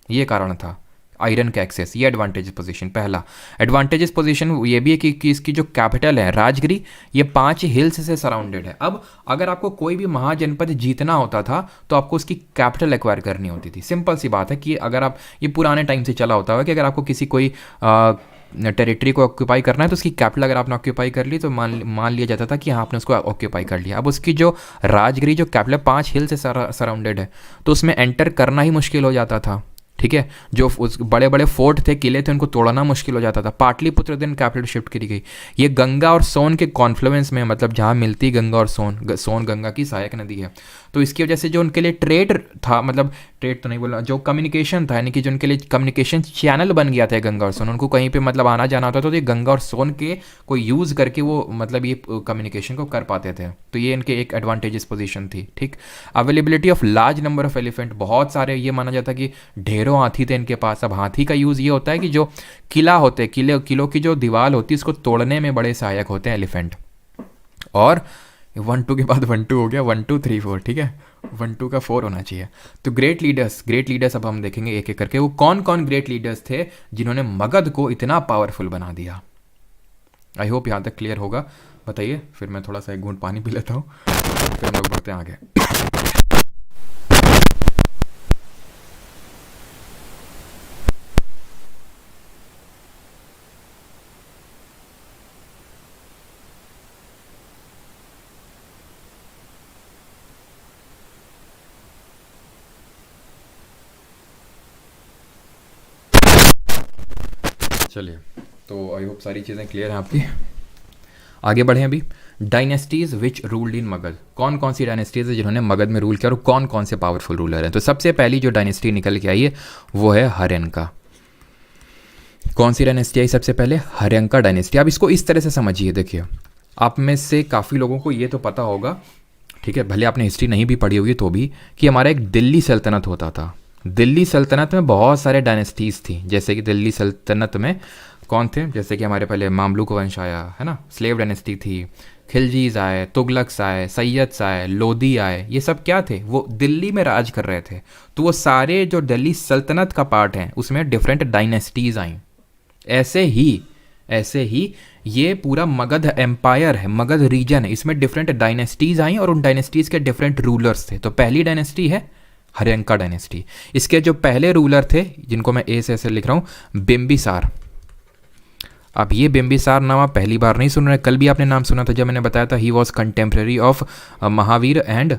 ये कारण था आयरन का एक्सेस। ये एडवांटेजेस पोजीशन पहला। एडवांटेजेस पोजीशन ये भी है कि इसकी जो कैपिटल है राजगिरी, ये 5 हिल्स से सराउंडेड है। अब अगर आपको कोई भी महाजनपद जीतना होता था तो आपको उसकी कैपिटल एक्वायर करनी होती थी। सिंपल सी बात है कि अगर आप, ये पुराने टाइम से चला होता है कि अगर आपको किसी कोई टेरिटरी को ऑक्यूपाई करना है तो उसकी कैपिटल अगर आपने ऑक्यूपाई कर ली तो मान लिया जाता था कि हाँ आपने उसको ऑक्यूपाई कर लिया। अब उसकी जो राजगिरी जो कैपिटल 5 हिल से सराउंडेड है तो उसमें एंटर करना ही मुश्किल हो जाता था। ठीक है, जो उस बड़े बड़े फोर्ट थे, किले थे, उनको तोड़ना मुश्किल हो जाता था। पाटलिपुत्र दिन कैपिटल शिफ्ट करी गई। ये गंगा और सोन के कॉन्फ्लुएंस में, मतलब जहाँ मिलती गंगा और सोन गंगा की सहायक नदी है, तो इसकी वजह से जो उनके लिए ट्रेड था, मतलब ट्रेड तो नहीं बोला, जो कम्युनिकेशन था, यानी कि जो उनके लिए कम्युनिकेशन चैनल बन गया था गंगा और सोन, उनको कहीं पे मतलब आना जाना होता था तो ये गंगा और सोन के को यूज़ करके वो मतलब ये कम्युनिकेशन को कर पाते थे। तो ये इनके एक एडवांटेजेस पोजीशन थी। ठीक, availability of large number of elephant, बहुत सारे, ये माना जाता कि ढेरों हाथी थे इनके पास। अब हाथी का यूज़ ये होता है कि जो किला होते, किलों की जो दीवार होती है उसको तोड़ने में बड़े सहायक होते हैं एलिफेंट। और 1-2 के बाद 1-2 हो गया, 1-2 3-4, ठीक है, 1-2 का 4 होना चाहिए। तो ग्रेट लीडर्स अब हम देखेंगे एक एक करके वो कौन कौन ग्रेट लीडर्स थे जिन्होंने मगध को इतना पावरफुल बना दिया। आई होप यहाँ तक क्लियर होगा। बताइए, फिर मैं थोड़ा सा एक घूंट पानी पी लेता हूँ, फिर हम लोग बढ़ते हैं आगे। चलिए, तो आई होप सारी चीज़ें क्लियर हैं आपकी। आगे बढ़ें अभी। डायनेस्टीज विच रूल्ड इन मगध, कौन कौन सी डायनेस्टीज है जिन्होंने मगध में रूल किया और कौन कौन से पावरफुल रूलर हैं। तो सबसे पहली जो डायनेस्टी निकल के आई है वो है हर्यंका। कौन सी डायनेस्टी आई सबसे पहले? हर्यंका डायनेस्टी। आप इसको इस तरह से समझिए, देखिए, आप में से काफ़ी लोगों को ये तो पता होगा, ठीक है, भले आपने हिस्ट्री नहीं भी पढ़ी होगी तो भी, कि हमारा एक दिल्ली सल्तनत होता था। दिल्ली सल्तनत में बहुत सारे डायनेस्टीज़ थी। जैसे कि दिल्ली सल्तनत में कौन थे? जैसे कि हमारे पहले मामलुक वंश आया है ना, स्लेव डायनेस्टी थी, खिलजीज आए, तुगलक्स आए, सैयद्स आए, लोधी आए। ये सब क्या थे? वो दिल्ली में राज कर रहे थे। तो वो सारे जो दिल्ली सल्तनत का पार्ट हैं उसमें डिफरेंट डायनेस्टीज़ आई। ऐसे ही ये पूरा मगध एम्पायर है, मगध रीजन है, इसमें डिफरेंट डायनेस्टीज़ आई और उन डायनेस्टीज़ के डिफरेंट रूलर्स थे। तो पहली डायनेस्टी है हर्यंका डायनेस्टी। इसके जो पहले रूलर थे, जिनको मैं ए से ऐसे लिख रहा हूँ, बिम्बिसार। अब ये बिम्बिसार नाम आप पहली बार नहीं सुन रहे, कल भी आपने नाम सुना था जब मैंने बताया था he was contemporary of Mahavir and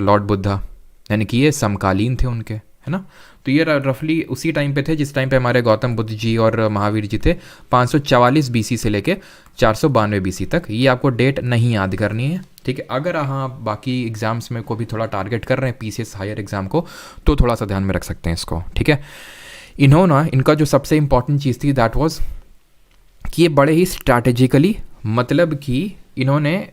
Lord Buddha, यानी कि ये समकालीन थे उनके, है ना। तो ये रफली उसी टाइम पे थे जिस टाइम पे हमारे गौतम बुद्ध जी और महावीर जी थे, 544 बीसी से लेके 492 बीसी तक। ये आपको डेट नहीं याद करनी है, ठीक है। अगर हाँ बाकी एग्जाम्स में को भी थोड़ा टारगेट कर रहे हैं, पीसीएस हायर एग्जाम को, तो थोड़ा सा ध्यान में रख सकते हैं इसको, ठीक है। इनका जो सबसे इंपॉर्टेंट चीज़ थी दैट वाज कि ये बड़े ही स्ट्रैटेजिकली, मतलब कि इन्होंने,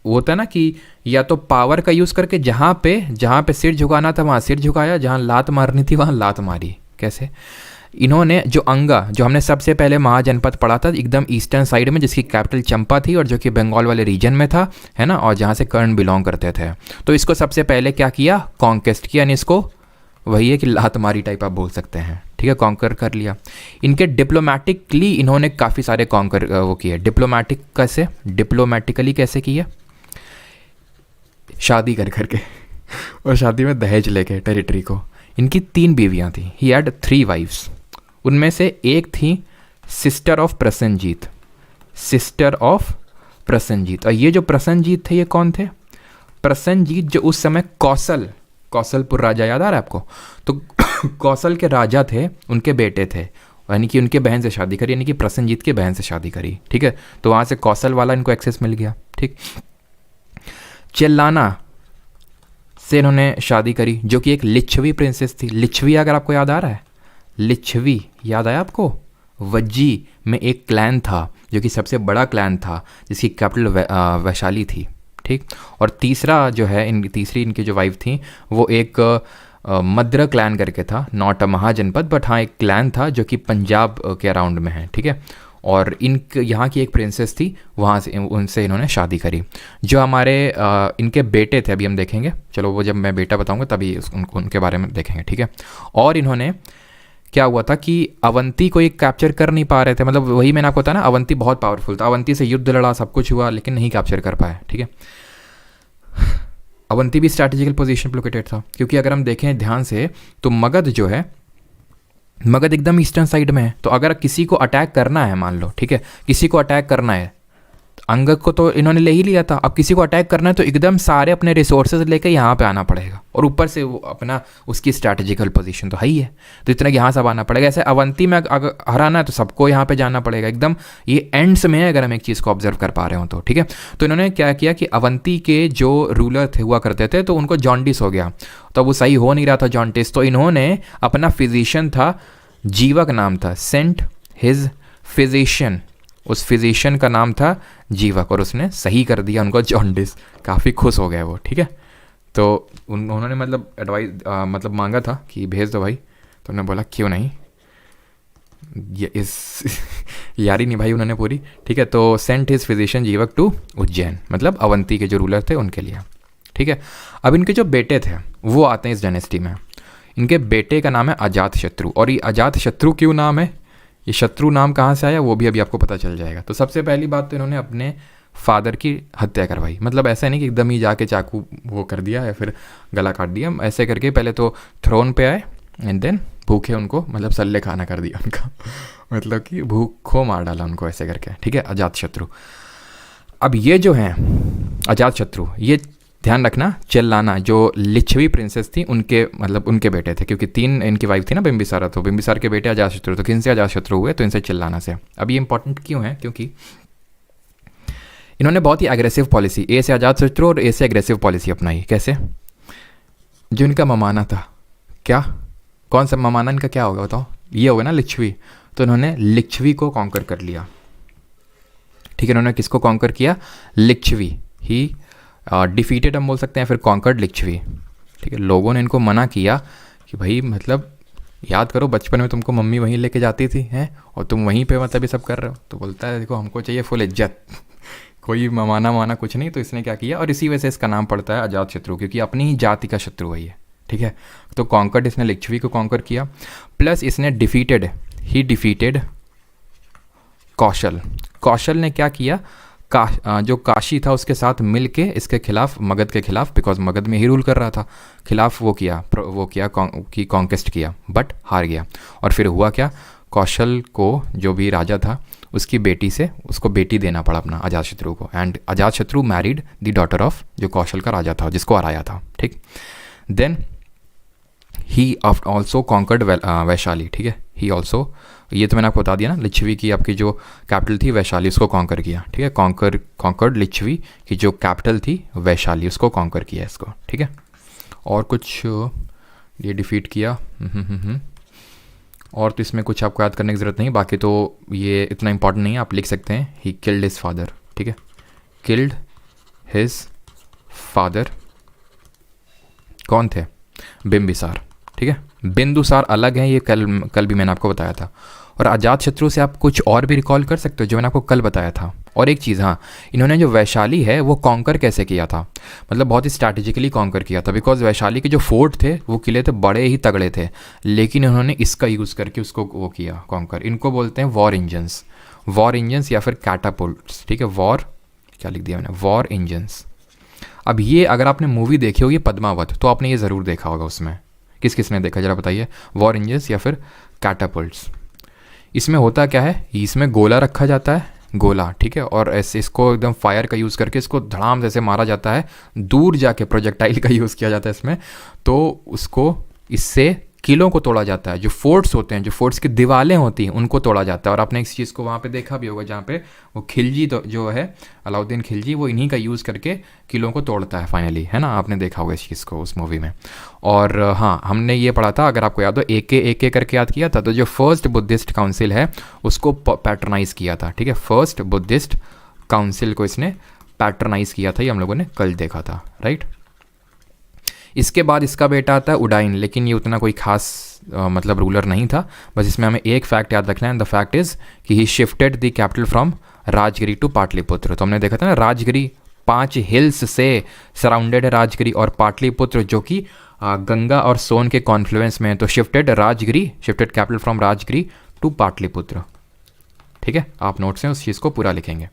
वो होता है ना कि या तो पावर का यूज़ करके जहाँ पे सिर झुकाना था वहाँ सिर झुकाया, जहाँ लात मारनी थी वहाँ लात मारी। कैसे? इन्होंने जो अंगा, जो हमने सबसे पहले महाजनपद पढ़ा था एकदम ईस्टर्न साइड में, जिसकी कैपिटल चंपा थी और जो कि बंगाल वाले रीजन में था, है ना, और जहाँ से कर्ण बिलोंग करते थे, तो इसको सबसे पहले क्या किया? कॉन्क्वेस्ट किया, यानी इसको वही है कि लात मारी टाइप आप बोल सकते हैं, ठीक है, कॉन्कर कर लिया। इनके डिप्लोमेटिकली इन्होंने काफ़ी सारे कॉन्कर वो किए। डिप्लोमेटिकली कैसे किए? शादी कर करके और शादी में दहेज लेके टेरिटरी को। इनकी 3 बीवियाँ थी, ही हैड 3 वाइफ्स। उनमें से एक थी सिस्टर ऑफ प्रसन्नजीत, और ये जो प्रसन्नजीत थे ये कौन थे? प्रसन्नजीत जो उस समय कौशलपुर राजा, याद आ रहा है आपको? तो कौशल के राजा थे, उनके बेटे थे, यानी कि उनके बहन से शादी करी, यानी कि प्रसन्नजीत के बहन से शादी करी, ठीक है। तो वहाँ से कौशल वाला इनको एक्सेस मिल गया, ठीक। चेल्लाना से इन्होंने शादी करी, जो कि एक लिच्छवी प्रिंसेस थी। लिच्छवी अगर आपको याद आ रहा है, लिच्छवी याद आया आपको? वज्जी में एक क्लैन था जो कि सबसे बड़ा क्लैन था, जिसकी कैपिटल वैशाली थी, ठीक। और तीसरा जो है, तीसरी इनकी जो वाइफ थी वो एक मद्र क्लैन करके था, नॉट अ महाजनपद, बट हाँ एक क्लैन था जो कि पंजाब के अराउंड में है, ठीक है। और यहाँ की एक प्रिंसेस थी, वहाँ से उनसे इन्होंने शादी करी। जो हमारे इनके बेटे थे, अभी हम देखेंगे, चलो वो जब मैं बेटा बताऊँगा तभी उनके बारे में देखेंगे, ठीक है। और इन्होंने क्या हुआ था कि अवंती को ये कैप्चर कर नहीं पा रहे थे, मतलब वही मैंने आपको बताया ना, अवंती बहुत पावरफुल था, अवंती से युद्ध लड़ा, सब कुछ हुआ, लेकिन नहीं कैप्चर कर पाए, ठीक है। अवंती भी स्ट्रैटेजिकल पोजीशन पर लोकेटेड था, क्योंकि अगर हम देखें ध्यान से तो मगध जो है, मगध एकदम ईस्टर्न साइड में है। तो अगर किसी को अटैक करना है, मान लो, ठीक है, किसी को अटैक करना है, अंगद को तो इन्होंने ले ही लिया था, अब किसी को अटैक करना है तो एकदम सारे अपने रिसोर्सेज लेकर यहाँ पे आना पड़ेगा, और ऊपर से वो अपना उसकी स्ट्रैटेजिकल पोजीशन तो है ही है, तो इतना यहाँ सब आना पड़ेगा। ऐसे अवंती में अगर हराना है तो सबको यहाँ पे जाना पड़ेगा, एकदम ये एंड्स में है अगर हम एक चीज़ को ऑब्जर्व कर पा रहे हो तो, ठीक है। तो इन्होंने क्या किया कि अवंती के जो रूलर थे हुआ करते थे, तो उनको जॉन्डिस हो गया, तो वो सही हो नहीं रहा था जॉन्डिस, तो इन्होंने अपना फिजिशियन था, जीवक नाम था, सेंट हिज फिजिशियन, उस फिजिशियन का नाम था जीवक, और उसने सही कर दिया उनको जॉन्डिस। काफ़ी खुश हो गए वो, ठीक है। तो उन्होंने मतलब एडवाइस मतलब मांगा था कि भेज दो भाई, तो उन्होंने बोला क्यों नहीं, ये इस यारी निभाई उन्होंने पूरी, ठीक है। तो सेंट हिज फिजिशियन जीवक टू उज्जैन, मतलब अवंती के जो रूलर थे उनके लिए, ठीक है। अब इनके जो बेटे थे वो आते हैं इस डायनेस्टी में। इनके बेटे का नाम है अजात शत्रु, और ये अजात शत्रु क्यों नाम है, ये शत्रु नाम कहाँ से आया वो भी अभी आपको पता चल जाएगा। तो सबसे पहली बात तो इन्होंने अपने फादर की हत्या करवाई, मतलब ऐसा नहीं कि एकदम ही जाके चाकू वो कर दिया या फिर गला काट दिया, ऐसे करके पहले तो थ्रोन पे आए एंड देन भूखे उनको, मतलब सल्ले खाना कर दिया उनका मतलब कि भूखों मार डाला उनको ऐसे करके, ठीक है, अजात शत्रु। अब ये जो हैं अजात शत्रु, ये ध्यान रखना, चिल्लाना, जो लिच्छवी प्रिंसेस थी उनके मतलब उनके बेटे थे, क्योंकि 3 इनकी वाइफ थी ना बिंबिसारा, तो बिंबिसार के बेटे अजातशत्रु, तो किनसे अजातशत्रु हुए, तो इनसे चिल्लाना से। अब ये इंपॉर्टेंट क्यों है, क्योंकि इन्होंने बहुत ही एग्रेसिव पॉलिसी, ए से अजातशत्रु और ए से एग्रेसिव पॉलिसी अपनाई। कैसे, जो इनका ममाना था, क्या कौन सा ममाना इनका क्या होगा बताओ, ये होगा ना लिच्छवी, तो इन्होंने लिच्छवी को कॉन्कर कर लिया, ठीक है। इन्होंने किसको कॉन्कर किया, लिच्छवी, ही डिफीटेड हम बोल सकते हैं, फिर कॉन्कर्ड लिच्छवी, ठीक है। लोगों ने इनको मना किया कि भाई मतलब याद करो बचपन में तुमको मम्मी वहीं लेके जाती थी हैं, और तुम वहीं पे मतलब ये सब कर रहे हो, तो बोलता है देखो हमको चाहिए फुल इज्जत कोई माना माना कुछ नहीं। तो इसने क्या किया, और इसी वजह से इसका नाम पड़ता है अजात शत्रु, क्योंकि अपनी ही जाति का शत्रु है ये, ठीक है। तो कॉन्कर्ड, इसने लिच्छवी को कॉन्कर किया, प्लस इसने डिफीटेड, ही डिफीटेड कौशल। कौशल ने क्या किया, जो काशी था उसके साथ मिल के इसके खिलाफ, मगध के खिलाफ, बिकॉज मगध में ही रूल कर रहा था, खिलाफ वो किया कि कॉन्केस्ट किया, बट हार गया। और फिर हुआ क्या, कौशल को जो भी राजा था उसकी बेटी से उसको बेटी देना पड़ा अपना अजातशत्रु को, and Ajatashatru married the daughter of जो कौशल का राजा था जिसको हराया था, ठीक। Then he also conquered Vaishali, ठीक है। ही ऑल्सो, ये तो मैंने आपको बता दिया ना, लिच्छवी की आपकी जो कैपिटल थी वैशाली, उसको कॉन्कर किया, ठीक है। कॉन्कर्ड लिच्छवी की जो कैपिटल थी वैशाली, उसको कॉन्कर किया इसको, ठीक है। और कुछ ये डिफीट किया, और तो इसमें कुछ आपको याद करने की ज़रूरत नहीं, बाकी तो ये इतना इंपॉर्टेंट नहीं है, आप लिख सकते हैं ही किल्ड हिज फादर, ठीक है, किल्ड हिज फादर। कौन थे, बिंबिसार, ठीक है। बिंदुसार अलग है, ये कल भी मैंने आपको बताया था। और अजातशत्रु से आप कुछ और भी रिकॉल कर सकते हो जो मैंने आपको कल बताया था। और एक चीज़, हाँ, इन्होंने जो वैशाली है वो कॉन्कर कैसे किया था, मतलब बहुत ही स्ट्रैटेजिकली कॉन्कर किया था, बिकॉज वैशाली के जो फोर्ट थे वो किले थे बड़े ही तगड़े थे, लेकिन इन्होंने इसका यूज़ करके उसको वो किया कॉन्कर। इनको बोलते हैं वॉर इंजन्स या फिर कैटापुल्ट्स, ठीक है। वॉर, क्या लिख दिया मैंने, वॉर इंजन्स। अब ये अगर आपने मूवी देखी होगी पद्मावत, तो आपने ये ज़रूर देखा होगा, उसमें किस किस ने देखा जरा बताइए, वॉर इंजन्स या फिर कैटापुल्ट्स। इसमें होता क्या है, इसमें गोला रखा जाता है, गोला, ठीक है, और ऐसे इसको एकदम फायर का यूज़ करके इसको धड़ाम जैसे मारा जाता है, दूर जाके प्रोजेक्टाइल का यूज़ किया जाता है इसमें, तो उसको इससे किलों को तोड़ा जाता है, जो फोर्ट्स होते हैं, जो फोर्ट्स की दीवारें होती हैं उनको तोड़ा जाता है। और आपने इस चीज़ को वहाँ पे देखा भी होगा जहाँ पे वो खिलजी तो जो है अलाउद्दीन खिलजी, वो इन्हीं का यूज़ करके किलों को तोड़ता है फाइनली, है ना, आपने देखा होगा इस चीज़ को उस मूवी में। और हाँ, हमने ये पढ़ा था, अगर आपको याद हो, एक करके याद किया था, तो जो फर्स्ट बुद्धिस्ट काउंसिल है उसको पैट्रनाइज़ किया था, ठीक है। फर्स्ट बुद्धिस्ट काउंसिल को इसने पैट्रनाइज़ किया था, ये हम लोगों ने कल देखा था, राइट। इसके बाद इसका बेटा आता है उडाइन, लेकिन ये उतना कोई खास मतलब रूलर नहीं था। बस इसमें हमें एक फैक्ट याद रखना है, द फैक्ट इज़ कि he shifted the capital from Rajgiri to Pataliputra. तो हमने देखा था ना, राजगिरी 5 हिल्स से सराउंडेड है राजगिरी, और पाटलिपुत्र जो कि गंगा और सोन के कॉन्फ्लुएंस में है। तो shifted capital from Rajgiri to Pataliputra. ठीक है, आप नोट्स में उस चीज़ को पूरा लिखेंगे।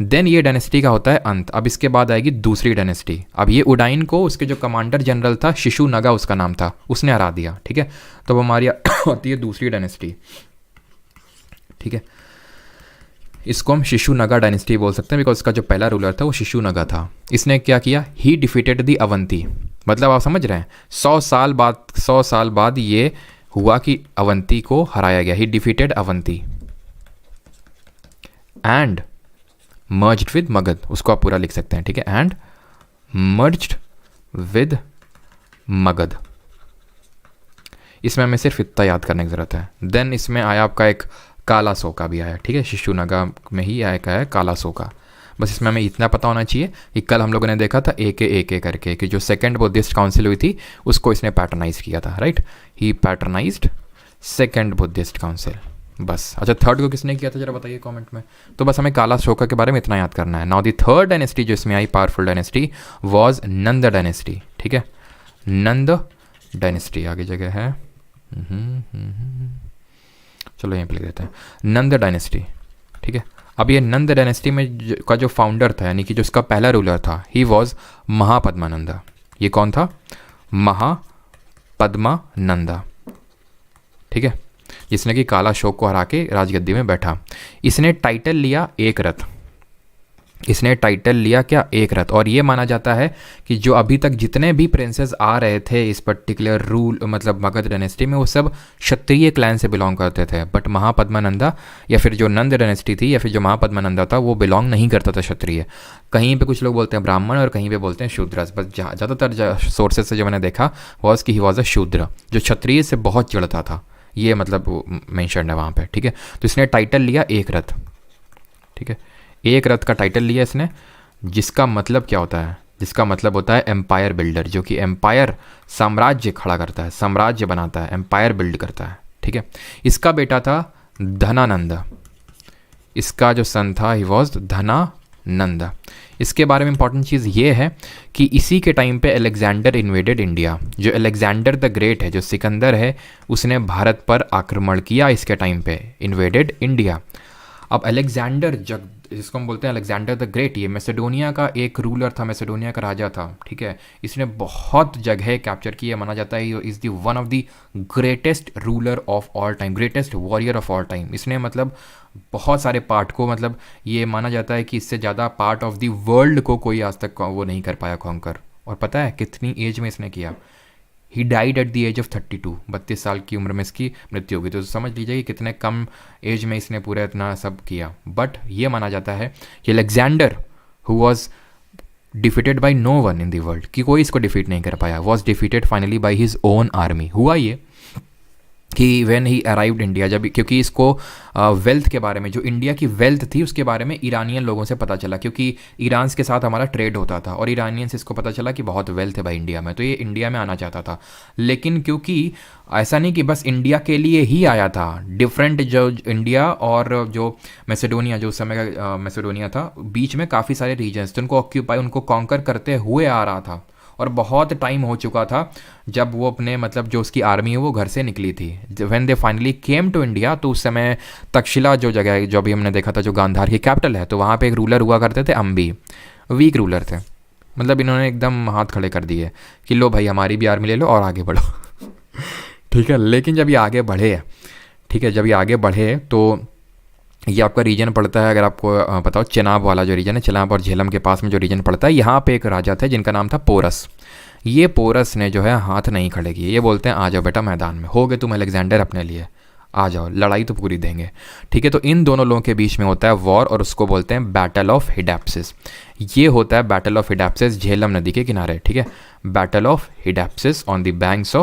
देन ये डायनेस्टी का होता है अंत। अब इसके बाद आएगी दूसरी डायनेस्टी। अब ये उडाइन को उसके जो कमांडर जनरल था, शिशुनगा उसका नाम था, उसने हरा दिया। ठीक है, तो हमारी होती है दूसरी डायनेस्टी। ठीक है, इसको हम शिशुनगा डायनेस्टी बोल सकते हैं, बिकॉज उसका जो पहला रूलर था वो शिशुनगा था। इसने क्या किया, ही डिफीटेड द अवंती। मतलब आप समझ रहे हैं, 100 साल बाद ये हुआ कि अवंती को हराया गया। ही defeated Avanti and merged with Magadh. उसको आप पूरा लिख सकते हैं। ठीक है, एंड मर्ज्ड विद मगध। इसमें हमें सिर्फ इतना याद करने की जरूरत है। देन इसमें आया आपका एक काला सोका भी आया। ठीक है, शिशुनगा में ही आया है काला सोका। बस इसमें हमें इतना पता होना चाहिए कि कल हम लोगों ने देखा था ए करके, कि जो सेकंड बुद्धिस्ट काउंसिल हुई थी उसको इसने पैटर्नाइज किया था। राइट, ही पैटर्नाइज्ड सेकंड बुद्धिस्ट काउंसिल। बस अच्छा, थर्ड को किसने किया था जरा बताइए कमेंट में। तो बस हमें काला शोका के बारे में इतना याद करना है। नाउ दी थर्ड डायनेस्टी जो इसमें आई, powerful dynasty, was Nanda dynasty. ठीक है, नंद डायनेस्टी आगे जगह है, चलो यहीं पे लिख देते हैं, नंद डायनेस्टी। ठीक है, अब ये नंद डायनेस्टी में का जो फाउंडर था, यानी कि जो उसका पहला रूलर था, ही वॉज महापद्मानंदा। ये कौन था, महापद्मानंदा। ठीक है, जिसने कि काला शोक को हरा के राजगद्दी में बैठा। इसने टाइटल लिया एक रथ। इसने टाइटल लिया क्या, एक रथ। और ये माना जाता है कि जो अभी तक जितने भी प्रिंसेस आ रहे थे इस पर्टिकुलर रूल मतलब मगध डायनेस्टी में, वो सब क्षत्रिय क्लैन से बिलोंग करते थे। बट महापद्मानंदा या फिर जो नंद डायनेस्टी थी या फिर जो महापद्मानंदा था, वो बिलोंग नहीं करता था क्षत्रिय। कहीं पे कुछ लोग बोलते हैं ब्राह्मण और कहीं पे बोलते हैं शूद्र। बस ज़्यादातर सोर्सेज से जो मैंने देखा वॉज कि ही वॉज अ शूद्र, जो क्षत्रिय से बहुत चिढ़ता था। ये मतलब मेंशन है वहाँ पे। ठीक है, तो इसने टाइटल लिया एक रथ। ठीक है, एक रथ का टाइटल लिया इसने, जिसका मतलब क्या होता है, जिसका मतलब होता है एम्पायर बिल्डर, जो कि एम्पायर साम्राज्य खड़ा करता है, साम्राज्य बनाता है, एम्पायर बिल्ड करता है। ठीक है, इसका बेटा था धनानंद। इसका जो सन था ही वॉज धनानंद। इसके बारे में इंपॉर्टेंट चीज़ ये है कि इसी के टाइम पे अलेक्जेंडर इन्वेडेड इंडिया। जो अलेक्जेंडर द ग्रेट है, जो सिकंदर है, उसने भारत पर आक्रमण किया इसके टाइम पे, इन्वेडेड इंडिया। अब अलेक्जेंडर जिसको हम बोलते हैं अलेक्जेंडर द ग्रेट, ये मैसेडोनिया का एक रूलर था, मैसेडोनिया का राजा था। ठीक है, इसने बहुत जगह कैप्चर की है। माना जाता है is the one of the greatest ruler of all time, greatest warrior of all time. इसने मतलब बहुत सारे पार्ट को, मतलब ये माना जाता है कि इससे ज़्यादा पार्ट ऑफ द वर्ल्ड को कोई आज तक वो नहीं कर पाया कॉन्कर। और पता है कितनी एज में इसने किया, he died at the age of 32। 32 साल की उम्र में इसकी मृत्यु हो गई। तो समझ लीजिए कि कितने कम एज में इसने पूरा इतना सब किया। बट ये माना जाता है कि Alexander who was defeated by no one in the world, कि कोई इसको डिफीट नहीं कर पाया, was defeated finally by his own army. हुआ ये कि व्हेन ही अराइव्ड इंडिया, जब क्योंकि इसको वेल्थ के बारे में, जो इंडिया की वेल्थ थी उसके बारे में ईरानियन लोगों से पता चला, क्योंकि ईरान के साथ हमारा ट्रेड होता था और ईरानियन से इसको पता चला कि बहुत वेल्थ है भाई इंडिया में, तो ये इंडिया में आना चाहता था। लेकिन क्योंकि ऐसा नहीं कि बस इंडिया के लिए ही आया था, डिफरेंट जो इंडिया और जो मैसेडोनिया, जो उस समय का मैसेडोनिया था, बीच में काफ़ी सारे रीजन्स थे, उनको ऑक्यूपाई, उनको कॉन्कर करते हुए आ रहा था। और बहुत टाइम हो चुका था जब वो अपने मतलब जो उसकी आर्मी है वो घर से निकली थी। When they finally came to India, तो उस समय तक्षशिला जो जगह है, जो अभी हमने देखा था, जो गांधार की कैपिटल है, तो वहाँ पे एक रूलर हुआ करते थे अम्बी। वीक रूलर थे, मतलब इन्होंने एकदम हाथ खड़े कर दिए कि लो भाई हमारी भी आर्मी ले लो और आगे बढ़ो। ठीक है, लेकिन जब ये आगे बढ़े, ठीक है, जब ये आगे बढ़े तो ये आपका रीजन पड़ता है, अगर आपको पता हो, चेनाब वाला जो रीजन है, चेनाब और झेलम के पास में जो रीजन पड़ता है, यहाँ पे एक राजा थे जिनका नाम था पोरस। ये पोरस ने जो है हाथ नहीं खड़े किए। ये बोलते हैं आ जाओ बेटा मैदान में, हो गए तुम अलेक्जेंडर अपने लिए, आ जाओ, लड़ाई तो पूरी देंगे। ठीक है, तो इन दोनों लोगों के बीच में होता है वॉर, और उसको बोलते हैं बैटल ऑफ हिडैप्सिस। ये होता है बैटल ऑफ हिडैप्सिस झेलम नदी के किनारे। ठीक है, battle of Hydaspes on the banks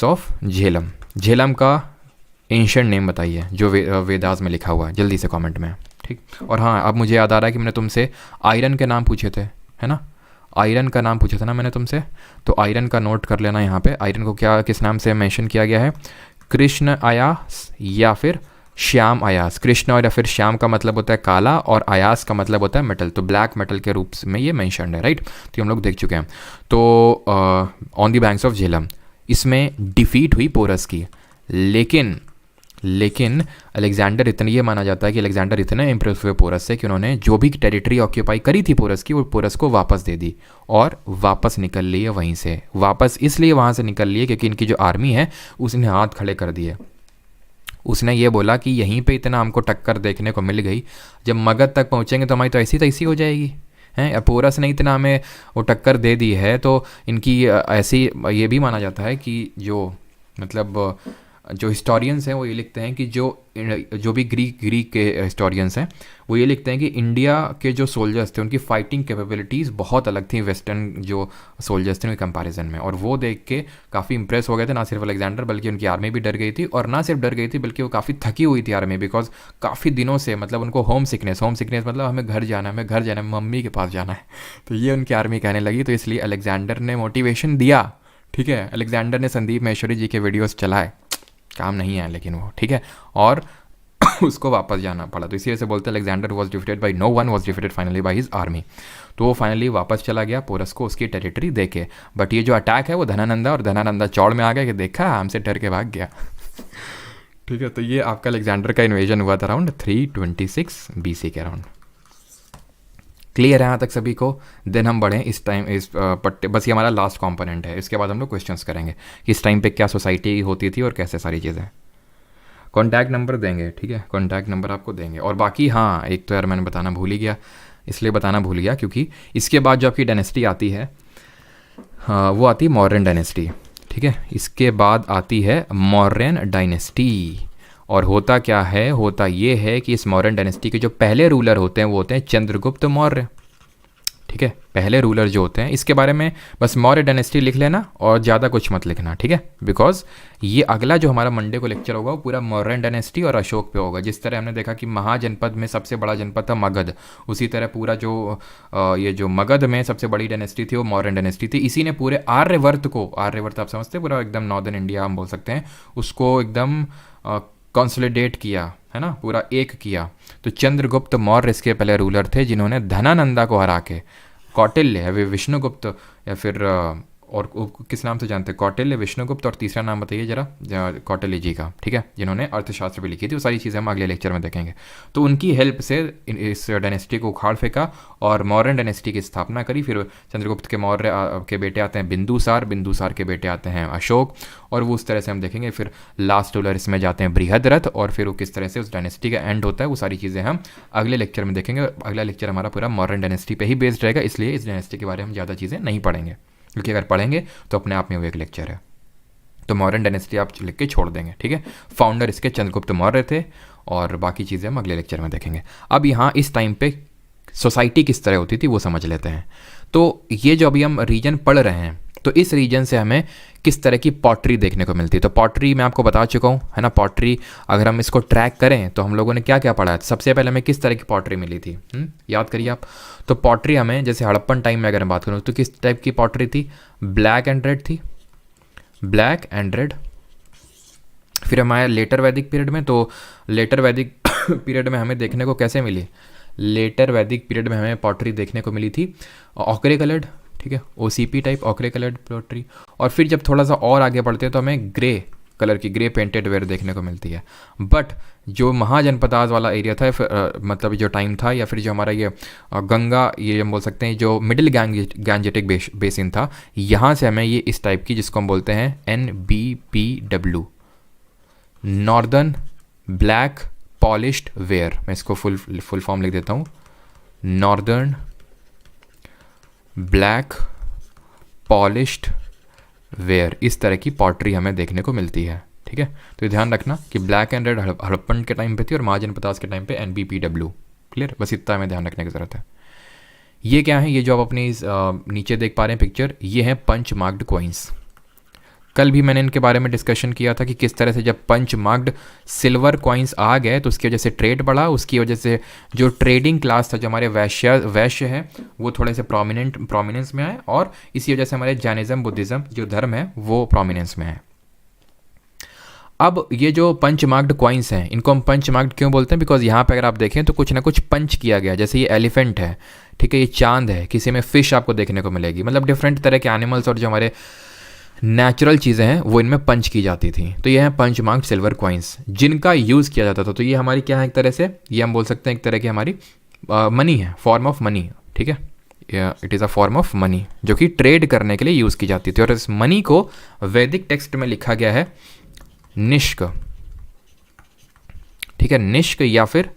of Jhelum. Jhelum का एंशिएंट नेम बताइए जो वेदास में लिखा हुआ है, जल्दी से कमेंट में। ठीक, और हाँ, अब मुझे याद आ रहा है कि मैंने तुमसे आयरन के नाम पूछे थे, है ना। आयरन का नाम पूछा था ना मैंने तुमसे, तो आयरन का नोट कर लेना यहाँ पे। आयरन को क्या किस नाम से मेंशन किया गया है, कृष्ण अयास या फिर श्याम अयास। कृष्ण और या फिर श्याम का मतलब होता है काला, और अयास का मतलब होता है मेटल, तो ब्लैक मेटल के रूप में ये मेंशनड है, राइट। तो हम लोग देख चुके हैं। तो on the banks of Jhelum इसमें डिफीट हुई पोरस की, लेकिन अलेक्जेंडर इतने, ये माना जाता है कि अलेक्जेंडर इतने इम्प्रेस हुए पोरस से कि उन्होंने जो भी टेरिटरी ऑक्यूपाई करी थी पोरस की, वो पोरस को वापस दे दी और वापस निकल लिए वहीं से। वापस इसलिए वहाँ से निकल लिए क्योंकि इनकी जो आर्मी है उसने हाथ खड़े कर दिए। उसने ये बोला कि यहीं पे इतना हमको टक्कर देखने को मिल गई, जब मगध तक पहुँचेंगे तो हमारी तो ऐसी तैसी हो जाएगी हैं। पोरस ने इतना हमें वो टक्कर दे दी है, तो इनकी ऐसी, ये भी माना जाता है कि जो मतलब जो हिस्टोरियंस हैं वो ये लिखते हैं कि जो भी ग्रीक के हिस्टोरियंस हैं वो ये लिखते हैं कि इंडिया के जो सोल्जर्स थे उनकी फाइटिंग कैपेबिलिटीज़ बहुत अलग थी वेस्टर्न जो सोल्जर्स थे उनके कंपैरिजन में, और वो देख के काफ़ी इंप्रेस हो गए थे। ना सिर्फ अलेक्जेंडर बल्कि उनकी आर्मी भी डर गई थी, और ना सिर्फ डर गई थी बल्कि वो काफ़ी थकी हुई थी आर्मी, बिकॉज काफ़ी दिनों से मतलब उनको होम सिकनेस मतलब हमें घर जाना है, हमें घर जाना है, मम्मी के पास जाना है, तो ये उनकी आर्मी कहने लगी। तो इसलिए अलेक्जेंडर ने मोटिवेशन दिया, ठीक है। अलेक्जेंडर ने संदीप महेश्वरी जी के वीडियोज़ चलाए, काम नहीं है लेकिन वो, ठीक है, और उसको वापस जाना पड़ा। तो इसी वजह से बोलते हैं Alexander was defeated by no one, was defeated finally by his army. तो वो फाइनली वापस चला गया पोरस को उसकी टेरिटरी देके। बट ये जो अटैक है वो धनानंदा और धनानंदा चौड़ में आ गया कि देखा हमसे डर के भाग गया। ठीक है, तो ये आपका अलेक्जेंडर का इन्वेजन हुआ था अराउंड 326 BC के अराउंड। क्लियर है यहाँ तक सभी को? देन हम बढ़ें इस टाइम इस पट्टे, बस ये हमारा लास्ट कंपोनेंट है, इसके बाद हम लोग क्वेश्चंस करेंगे कि इस टाइम पे क्या सोसाइटी होती थी और कैसे सारी चीज़ें। कॉन्टैक्ट नंबर देंगे, ठीक है, कॉन्टैक्ट नंबर आपको देंगे। और बाकी हाँ, एक तो यार मैंने बताना भूल ही गया, इसलिए बताना भूल गया क्योंकि इसके बाद जो आपकी डायनेस्टी आती है, हाँ, वो आती है मौर्यन डायनेस्टी, ठीक है। इसके बाद आती है मौर्यन डायनेस्टी, और होता क्या है, होता ये है कि इस मौर्यन डायनेस्टी के जो पहले रूलर होते हैं वो होते हैं चंद्रगुप्त मौर्य, ठीक है। पहले रूलर जो होते हैं, इसके बारे में बस मौर्य डायनेस्टी लिख लेना और ज़्यादा कुछ मत लिखना, ठीक है, बिकॉज ये अगला जो हमारा मंडे को लेक्चर होगा वो पूरा मौर्यन डायनेस्टी और अशोक पे होगा। जिस तरह हमने देखा कि महाजनपद में सबसे बड़ा जनपद था मगध, उसी तरह पूरा जो ये जो मगध में सबसे बड़ी डायनेस्टी थी वो मौर्यन डायनेस्टी थी। इसी ने पूरे आर्यवर्त आप समझते हैं, पूरा एकदम नॉर्दर्न इंडिया हम बोल सकते हैं उसको, एकदम कंसोलिडेट किया, है ना, पूरा एक किया। तो चंद्रगुप्त मौर्य इसके पहले रूलर थे जिन्होंने धनानंदा को हरा के, कौटिल्य है, विष्णुगुप्त या फिर और किस नाम से जानते हैं, कौटिल्य, विष्णुगुप्त, और तीसरा नाम बताइए जरा, कौटिल्य जी का, ठीक है, जिन्होंने अर्थशास्त्र भी लिखी थी। वो सारी चीज़ें हम अगले लेक्चर में देखेंगे। तो उनकी हेल्प से इस डायनेस्टी को उखाड़ फेंका और मौर्यन डायनेस्टी की स्थापना करी। फिर चंद्रगुप्त के मौर्य के बेटे आते हैं बिंदुसार, बिंदुसार के बेटे आते हैं अशोक, और वो उस तरह से हम देखेंगे। फिर लास्ट रूलर इसमें जाते हैं बृहद्रथ, और फिर वो किस तरह से उस डायनेस्टी का एंड होता है, वो सारी चीज़ें हम अगले लेक्चर में देखेंगे। अगला लेक्चर हमारा पूरा मौर्यन डायनेस्टी पे ही बेस्ड रहेगा, इसलिए इस डायनेस्टी के बारे में ज़्यादा चीज़ें नहीं पढ़ेंगे, क्योंकि अगर पढ़ेंगे तो अपने आप में वो एक लेक्चर है। तो मौर्यन डायनेस्टी आप लिख के छोड़ देंगे, ठीक है। फाउंडर इसके चंद्रगुप्त मौर्य थे, और बाकी चीज़ें हम अगले लेक्चर में देखेंगे। अब यहाँ इस टाइम पे सोसाइटी किस तरह होती थी वो समझ लेते हैं। तो ये जो अभी हम रीजन पढ़ रहे हैं, तो इस रीजन से हमें किस तरह की पॉटरी देखने को मिलती है। तो पॉटरी मैं आपको बता चुका हूँ, है ना। पॉटरी अगर हम इसको ट्रैक करें तो हम लोगों ने क्या क्या पढ़ा है। सबसे पहले हमें किस तरह की पॉटरी मिली थी, याद करिए आप। तो पॉटरी हमें, जैसे हड़प्पन टाइम में अगर मैं बात करूँ तो किस टाइप की पॉटरी थी, ब्लैक एंड रेड थी, ब्लैक एंड रेड। फिर हमारे लेटर वैदिक पीरियड में, तो लेटर वैदिक पीरियड में हमें देखने को कैसे मिली, लेटर वैदिक पीरियड में हमें पॉटरी देखने को मिली थी ऑकरे कलर्ड, ठीक है, OCP type ochre coloured pottery. और फिर जब थोड़ा सा और आगे बढ़ते हैं तो हमें ग्रे कलर की, ग्रे पेंटेड वेयर देखने को मिलती है। बट जो महाजनपदाज वाला एरिया था, मतलब जो टाइम था, या फिर जो हमारा ये गंगा, ये हम बोल सकते हैं जो मिडिल गैंजेटिक बेसिन था, यहाँ से हमें ये इस टाइप की, जिसको हम बोलते हैं NBPW, northern black polished where. मैं इसको फुल फॉर्म लिख देता हूँ, नॉर्दर्न ब्लैक पॉलिश्ड वेयर। इस तरह की पॉटरी हमें देखने को मिलती है, ठीक है। तो ये ध्यान रखना कि ब्लैक एंड रेड हड़प्पन के टाइम पे थी और महाजनपदास के टाइम पे NBPW। क्लियर, बस इतना हमें ध्यान रखने की ज़रूरत है। ये क्या है, ये जो आप अपनी नीचे देख पा रहे हैं पिक्चर, ये है पंच मार्क्ड कॉइन्स। कल भी मैंने इनके बारे में डिस्कशन किया था कि किस तरह से जब पंच मार्क्ड सिल्वर कॉइन्स आ गए तो उसकी वजह से ट्रेड बढ़ा, उसकी वजह से जो ट्रेडिंग क्लास था, जो हमारे वैश्य है, वो थोड़े से प्रोमिनेंस में आए, और इसी वजह से हमारे जैनिज़्म बुद्धिज़्म जो धर्म है वो प्रोमिनेंस में है। अब ये जो पंच मार्क्ड कॉइन्स हैं, इनको हम पंच मार्क्ड क्यों बोलते हैं? बिकॉज यहाँ पे अगर आप देखें तो कुछ ना कुछ पंच किया गया, जैसे ये एलिफेंट है, ठीक है, ये चांद है, किसी में फिश आपको देखने को मिलेगी, मतलब डिफरेंट तरह के एनिमल्स और जो हमारे नेचुरल चीज़ें हैं वो इनमें पंच की जाती थी। तो ये हैं पंच मार्क्ड सिल्वर कॉइन्स जिनका यूज़ किया जाता था। तो ये हमारी क्या है, एक तरह से ये हम बोल सकते हैं एक तरह की हमारी मनी है, फॉर्म ऑफ मनी, ठीक है, it is a form of money जो कि ट्रेड करने के लिए यूज़ की जाती थी। और इस मनी को वैदिक टेक्स्ट में लिखा गया है निष्क, ठीक है, निष्क या फिर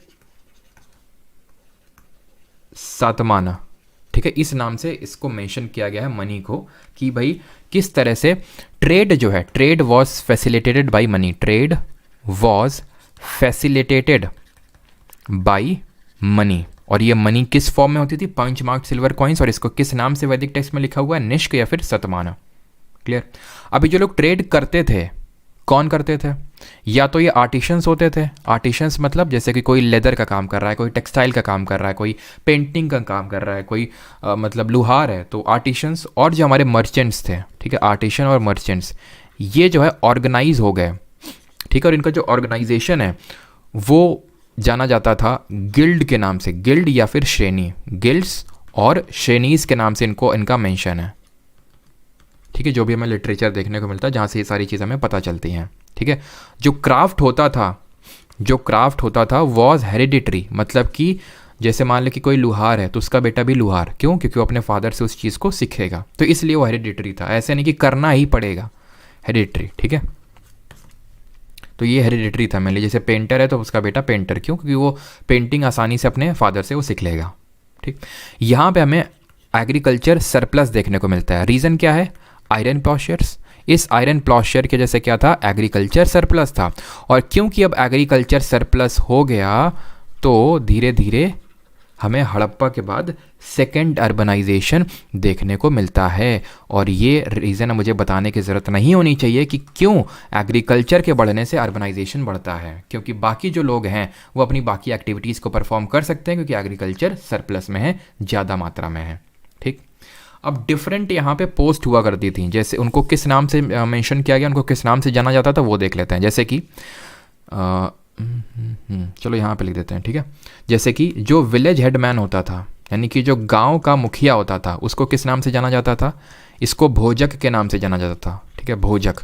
सातमाना, ठीक है, इस नाम से इसको मेंशन किया गया है मनी को, कि भाई किस तरह से ट्रेड जो है, trade was facilitated by money, trade was facilitated by money. और ये मनी किस फॉर्म में होती थी? Punch marked silver coins. और इसको किस नाम से वैदिक टेक्स्ट में लिखा हुआ है? निष्क या फिर सतमाना। क्लियर? अभी जो लोग ट्रेड करते थे, कौन करते थे? या तो ये आर्टिशंस होते थे, आर्टिशंस मतलब जैसे कि कोई लेदर का काम कर रहा है, कोई टेक्सटाइल का काम कर रहा है, कोई पेंटिंग का काम कर रहा है, कोई मतलब लुहार है, तो आर्टिशंस। और जो हमारे मर्चेंट्स थे, ठीक है, आर्टिशन और मर्चेंट्स, ये जो है ऑर्गेनाइज हो गए, ठीक है, और इनका जो ऑर्गेनाइजेशन है वो जाना जाता था गिल्ड के नाम से, गिल्ड या फिर श्रेणी, गिल्ड्स और श्रेणीज के नाम से इनको, इनका मेंशन है, ठीक है, जो भी हमें लिटरेचर देखने को मिलता है जहाँ से ये सारी चीज़ें हमें पता चलती हैं, ठीक है। जो क्राफ्ट होता था वॉज हेरिडिटरी, मतलब कि जैसे मान लो कि कोई लुहार है तो उसका बेटा भी लुहार, क्यों? क्योंकि वो अपने फादर से उस चीज़ को सीखेगा, तो इसलिए वो हेरिडिटरी था, ऐसे नहीं कि करना ही पड़ेगा, हेरिडिटरी, ठीक है। तो ये हेरिडिटरी था। मान लीजिए जैसे पेंटर है तो उसका बेटा पेंटर, क्यों? क्योंकि वो पेंटिंग आसानी से अपने फादर से वो सीख लेगा, ठीक। यहाँ पे हमें एग्रीकल्चर सरप्लस देखने को मिलता है। रीज़न क्या है? आयरन प्लॉशर्स। इस आयरन प्लॉशर के जैसे क्या था? एग्रीकल्चर सरप्लस था। और क्योंकि अब एग्रीकल्चर सरप्लस हो गया तो धीरे धीरे हमें हड़प्पा के बाद सेकेंड अर्बनाइजेशन देखने को मिलता है। और ये रीज़न मुझे बताने की ज़रूरत नहीं होनी चाहिए कि क्यों एग्रीकल्चर के बढ़ने से अर्बनाइजेशन बढ़ता है, क्योंकि बाकी जो लोग हैं वो अपनी बाकी एक्टिविटीज़ को परफॉर्म कर सकते हैं क्योंकि एग्रीकल्चर सरप्लस में है, ज़्यादा मात्रा में है, ठीक। अब डिफरेंट यहाँ पे पोस्ट हुआ करती थी, जैसे उनको किस नाम से मेंशन किया गया, उनको किस नाम से जाना जाता था वो देख लेते हैं। जैसे कि चलो यहाँ पे लिख देते हैं, ठीक है। जैसे कि जो विलेज हेडमैन होता था, यानी कि जो गांव का मुखिया होता था, उसको किस नाम से जाना जाता था? इसको भोजक के नाम से जाना जाता था, ठीक है, भोजक।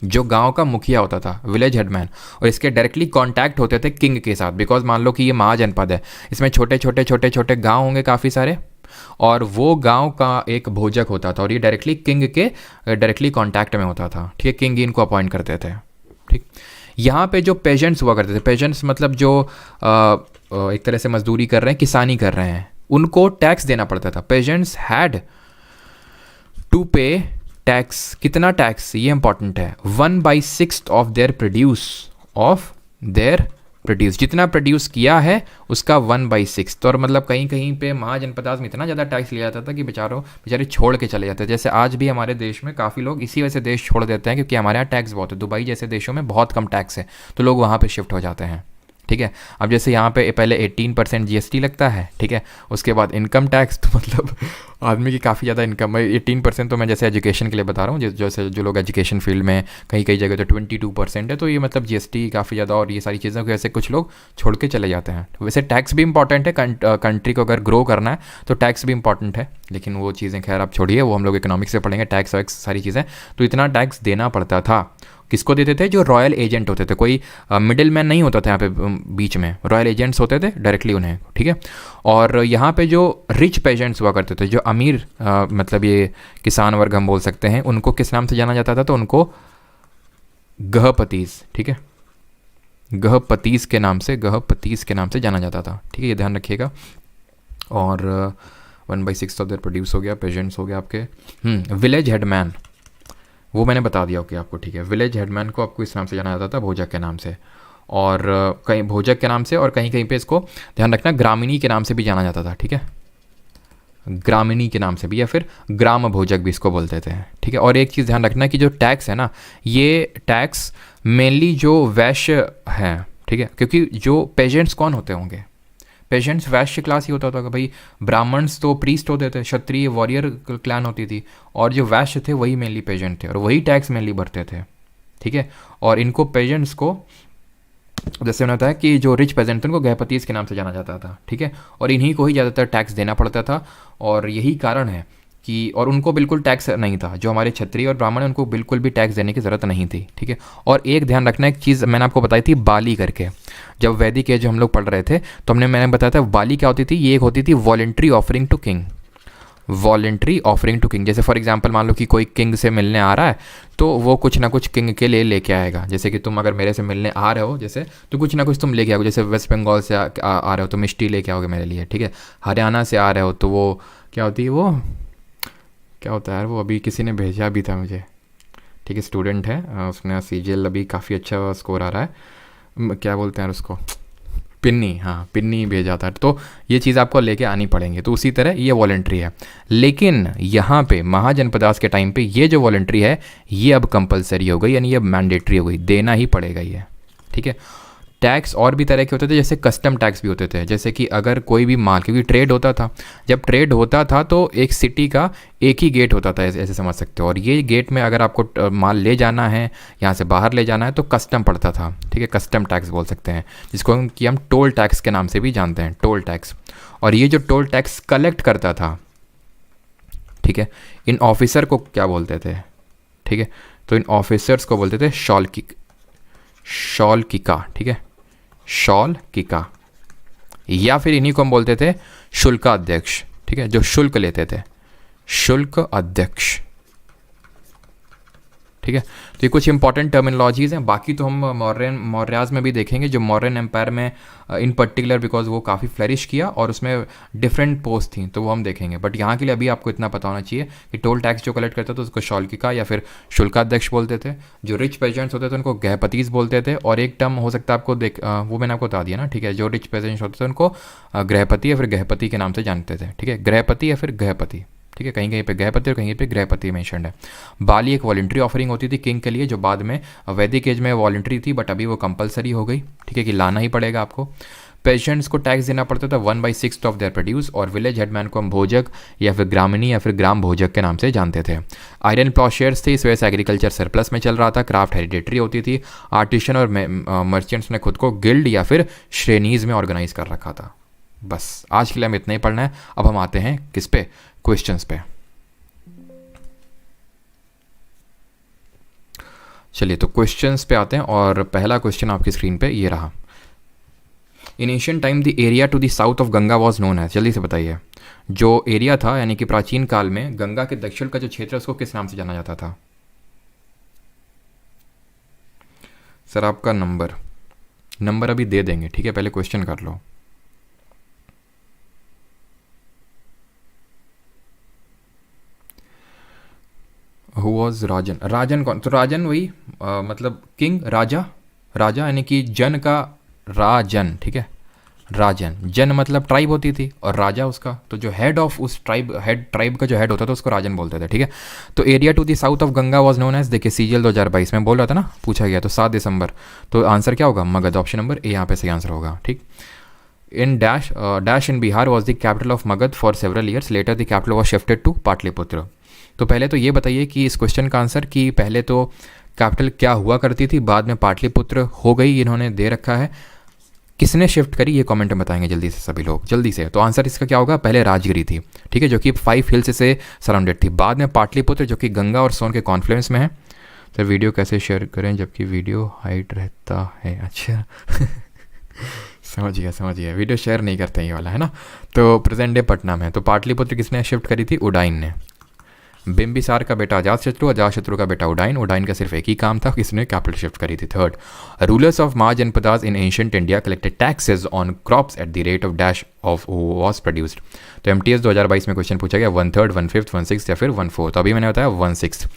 जो गांव का मुखिया होता था, विलेज हेडमैन, और इसके डायरेक्टली कांटेक्ट होते थे किंग के साथ, बिकॉज मान लो कि ये महाजनपद है, इसमें छोटे छोटे गांव होंगे काफ़ी सारे, और वो गांव का एक भोजक होता था और ये डायरेक्टली किंग के डायरेक्टली कांटेक्ट में होता था, ठीक है, किंग ही इनको अपॉइंट करते थे, ठीक। यहाँ पे जो पेजेंट्स हुआ करते थे, पेजेंट्स मतलब जो एक तरह से मजदूरी कर रहे हैं, किसानी कर रहे हैं, उनको टैक्स देना पड़ता था। पेजेंट्स हैड टू पे टैक्स। कितना टैक्स? ये इंपॉर्टेंट है। 1/6 ऑफ देयर प्रोड्यूस, जितना प्रोड्यूस किया है उसका 1/6। तो और मतलब कहीं कहीं पे महाजनपदास में इतना ज़्यादा टैक्स लिया जाता था कि बेचारे छोड़ के चले जाते थे। जैसे आज भी हमारे देश में काफ़ी लोग इसी वजह से देश छोड़ देते हैं क्योंकि हमारे यहाँ टैक्स बहुत है। दुबई जैसे देशों में बहुत कम टैक्स है तो लोग वहाँ पे शिफ्ट हो जाते हैं, ठीक है। अब जैसे यहाँ पे पहले 18% GST लगता है, ठीक है, उसके बाद इनकम टैक्स, तो मतलब आदमी की काफ़ी ज़्यादा इनकम है। 18% तो मैं जैसे एजुकेशन के लिए बता रहा हूँ, जैसे जो लोग एजुकेशन फील्ड में कई जगह तो 22% है, तो ये मतलब GST काफ़ी ज़्यादा, और ये सारी चीज़ों की वजह से कुछ लोग छोड़ के चले जाते हैं। वैसे टैक्स भी इंपॉर्टेंट है, कंट्री को अगर ग्रो करना है तो टैक्स भी इंपॉर्टेंट है, लेकिन वो चीज़ें खैर आप छोड़िए, वो हम लोग इकोनॉमिक्स से पढ़ेंगे, टैक्स वैक्स सारी चीज़ें। तो इतना टैक्स देना पड़ता था। किसको देते थे? जो रॉयल एजेंट होते थे, कोई मिडिल मैन नहीं होता था यहाँ पे बीच में, रॉयल एजेंट्स होते थे डायरेक्टली उन्हें, ठीक है। और यहाँ पे जो रिच पेजेंट्स हुआ करते थे, जो अमीर मतलब ये किसान वर्ग हम बोल सकते हैं, उनको किस नाम से जाना जाता था? तो उनको गहपतीस, ठीक है, गहपतीस के नाम से जाना जाता था, ठीक है, ये ध्यान रखिएगा। और 1/6 ऑफ देयर प्रोड्यूस हो गया, पेजेंट्स हो गया आपके। विलेज हेडमैन, वो मैंने बता दिया ओके आपको, ठीक है। विलेज हेडमैन को आपको इस नाम से जाना जाता था, भोजक के नाम से, और कहीं भोजक के नाम से, और कहीं कहीं पे इसको ध्यान रखना ग्रामीणी के नाम से भी जाना जाता था, ठीक है, ग्रामीणी के नाम से भी, या फिर ग्राम भोजक भी इसको बोलते थे, ठीक है। और एक चीज़ ध्यान रखना कि जो टैक्स है ना, ये टैक्स मेनली जो वैश्य हैं, ठीक है, क्योंकि जो पेजेंट्स कौन होते होंगे, पेजेंट्स वैश्य क्लास ही होता होगा भाई। ब्राह्मण्स तो प्रीस्ट होते थे, क्षत्रिय वॉरियर क्लैन होती थी, और जो वैश्य थे वही मेनली पेजेंट थे, और वही टैक्स मेनली भरते थे, ठीक है। और इनको पेजेंट्स को, जैसे उन्होंने बताया कि जो रिच पेजेंट थे उनको गृहपतिस के नाम से जाना जाता था, ठीक है। और इन्हीं को ही ज़्यादातर टैक्स देना पड़ता था, और यही कारण है कि, और उनको बिल्कुल टैक्स नहीं था, जो हमारे क्षत्रिय और ब्राह्मण हैं उनको बिल्कुल भी टैक्स देने की ज़रूरत नहीं थी, ठीक है। और एक ध्यान रखना, एक चीज़ मैंने आपको बताई थी बाली करके, जब वैदिक एज हम लोग पढ़ रहे थे तो मैंने बताया था बाली क्या होती थी। ये एक होती थी voluntary offering to king, voluntary offering to king. जैसे फॉर एग्जांपल मान लो कि कोई किंग से मिलने आ रहा है, तो वो कुछ ना कुछ किंग के लिए लेके आएगा। जैसे कि तुम अगर मेरे से मिलने आ रहे हो जैसे, तो कुछ ना कुछ तुम लेके आओगे। जैसे वेस्ट बंगाल से आ रहे हो तो मिष्टी लेके आओगे मेरे लिए, ठीक है। हरियाणा से आ रहे हो तो वो क्या होती है, वो क्या होता है यार, वो अभी किसी ने भेजा भी था मुझे, ठीक है, स्टूडेंट है, उसने सीजीएल अभी काफ़ी अच्छा स्कोर आ रहा है, क्या बोलते हैं उसको, पिन्नी, हाँ पिन्नी भेजा था। तो ये चीज़ आपको लेके आनी पड़ेंगी, तो उसी तरह ये वॉलेंट्री है। लेकिन यहाँ पे महाजनपदास के टाइम पे ये जो वॉलेंट्री है ये अब कंपलसरी हो गई, यानी ये मैंडेटरी हो गई, देना ही पड़ेगा ये, ठीक है। टैक्स और भी तरह के होते थे, जैसे कस्टम टैक्स भी होते थे। जैसे कि अगर कोई भी माल, क्योंकि ट्रेड होता था, जब ट्रेड होता था तो एक सिटी का एक ही गेट होता था, ऐसे समझ सकते हो। और ये गेट में अगर आपको माल ले जाना है, यहाँ से बाहर ले जाना है, तो कस्टम पड़ता था, ठीक है। कस्टम टैक्स बोल सकते हैं, जिसको कि हम टोल टैक्स के नाम से भी जानते हैं, टोल टैक्स। और ये जो टोल टैक्स कलेक्ट करता था, ठीक है, इन ऑफिसर को क्या बोलते थे, ठीक है, तो इन ऑफिसर्स को बोलते थे शॉलकिका, ठीक है, शॉलकिका, या फिर इन्हीं को हम बोलते थे शुल्काध्यक्ष, ठीक है, जो शुल्क लेते थे, शुल्क अध्यक्ष, ठीक है। तो ये कुछ इंपॉर्टेंट टर्मिनोलॉजीज़ हैं। बाकी तो हम मौर्याज में भी देखेंगे, जो मौर्यन एम्पायर में इन पर्टिकुलर, बिकॉज वो काफ़ी फ्लरिश किया और उसमें डिफरेंट पोस्ट थी, तो वो हम देखेंगे। बट यहाँ के लिए अभी आपको इतना पता होना चाहिए कि टोल टैक्स जो कलेक्ट करता था उसको शॉलकिका या फिर शुल्काध्यक्ष बोलते थे। जो रिच पेजेंट्स होते थे उनको गृहपतिस बोलते थे। और एक टर्म हो सकता है आपको वो मैंने आपको बता दिया ना, ठीक है। जो रिच पेजेंट्स होते थे उनको गृहपति या फिर गृहपति के नाम से जानते थे, ठीक है, गृहपति या फिर गृहपति, ठीक है। कहीं कहीं पे गृहपति और कहीं पे गृहपति मेंशन्ड है। बाली एक वॉलेंट्री ऑफरिंग होती थी किंग के लिए, जो बाद में वैदिक एज में वॉलेंट्री थी, बट अभी वो कंपलसरी हो गई, ठीक है, कि लाना ही पड़ेगा आपको। पेशेंट्स को टैक्स देना पड़ता था 1/6 ऑफ देयर प्रोड्यूस। और विलेज हेडमैन को हम भोजक या फिर ग्रामीणी या फिर ग्राम भोजक के नाम से जानते थे। आयरन प्लॉशेयर्स थे, इस वजह से एग्रीकल्चर सरप्लस में चल रहा था। क्राफ्ट हेरिडेटरी होती थी। आर्टिशन और मर्चेंट्स ने खुद को गिल्ड या फिर श्रेणीज में ऑर्गेनाइज कर रखा था। बस आज के लिए हमें इतना ही पढ़ना है। अब हम आते हैं किस पे, क्वेश्चंस पे। चलिए तो क्वेश्चंस पे आते हैं, और पहला क्वेश्चन आपकी स्क्रीन पे ये रहा। In ancient time the area to the south of Ganga was known as, जल्दी से बताइए, जो एरिया था यानी कि प्राचीन काल में गंगा के दक्षिण का जो क्षेत्र है उसको किस नाम से जाना जाता था? सर आपका नंबर अभी दे देंगे, ठीक है, पहले क्वेश्चन कर लो। हु वॉज राजन? राजन कौन? तो राजन वही मतलब किंग, राजा यानी कि जन का राजन, ठीक है, राजन, जन मतलब ट्राइब होती थी और राजा उसका, तो जो हेड ऑफ उस ट्राइब का जो हेड होता था उसको राजन बोलते थे, ठीक है। तो area to the south of Ganga was known as, देखिए सीजीएल 2022 में बोल रहा था ना, पूछा गया, तो 7 दिसंबर, तो आंसर क्या होगा? मगध, ऑप्शन नंबर ए यहाँ पे सही आंसर होगा, ठीक। In dash in Bihar was the capital of Magadha for several years, later the capital was shifted to Pataliputra. तो पहले तो ये बताइए कि इस क्वेश्चन का आंसर, कि पहले तो कैपिटल क्या हुआ करती थी, बाद में पाटलिपुत्र हो गई, इन्होंने दे रखा है, किसने शिफ्ट करी, ये कमेंट में बताएंगे जल्दी से सभी लोग, जल्दी से। तो आंसर इसका क्या होगा? पहले राजगिरी थी, ठीक है, जो कि 5 हिल्स से सराउंडेड थी, बाद में पाटलिपुत्र जो कि गंगा और सोन के कॉन्फ्लुएंस में है। सर वीडियो कैसे शेयर करें जबकि वीडियो हाइट रहता है? अच्छा समझ गया, वीडियो शेयर नहीं करते ये वाला है ना। तो प्रेजेंट डे पटना में, तो पाटलिपुत्र किसने शिफ्ट करी थी? उडाइन ने। बिंबिसार का बेटा अजातशत्रु का बेटा उडाइन का सिर्फ एक ही काम था, किसने कैपिटल शिफ्ट करी थी। Third, rulers of mahajanapadas in ancient India collected taxes on crops at the rate of dash of was produced. तो एमटीएस 2022 में क्वेश्चन पूछा गया 1/3, 1/5, 1/6 या फिर 1/4। तो अभी मैंने बताया 1/6,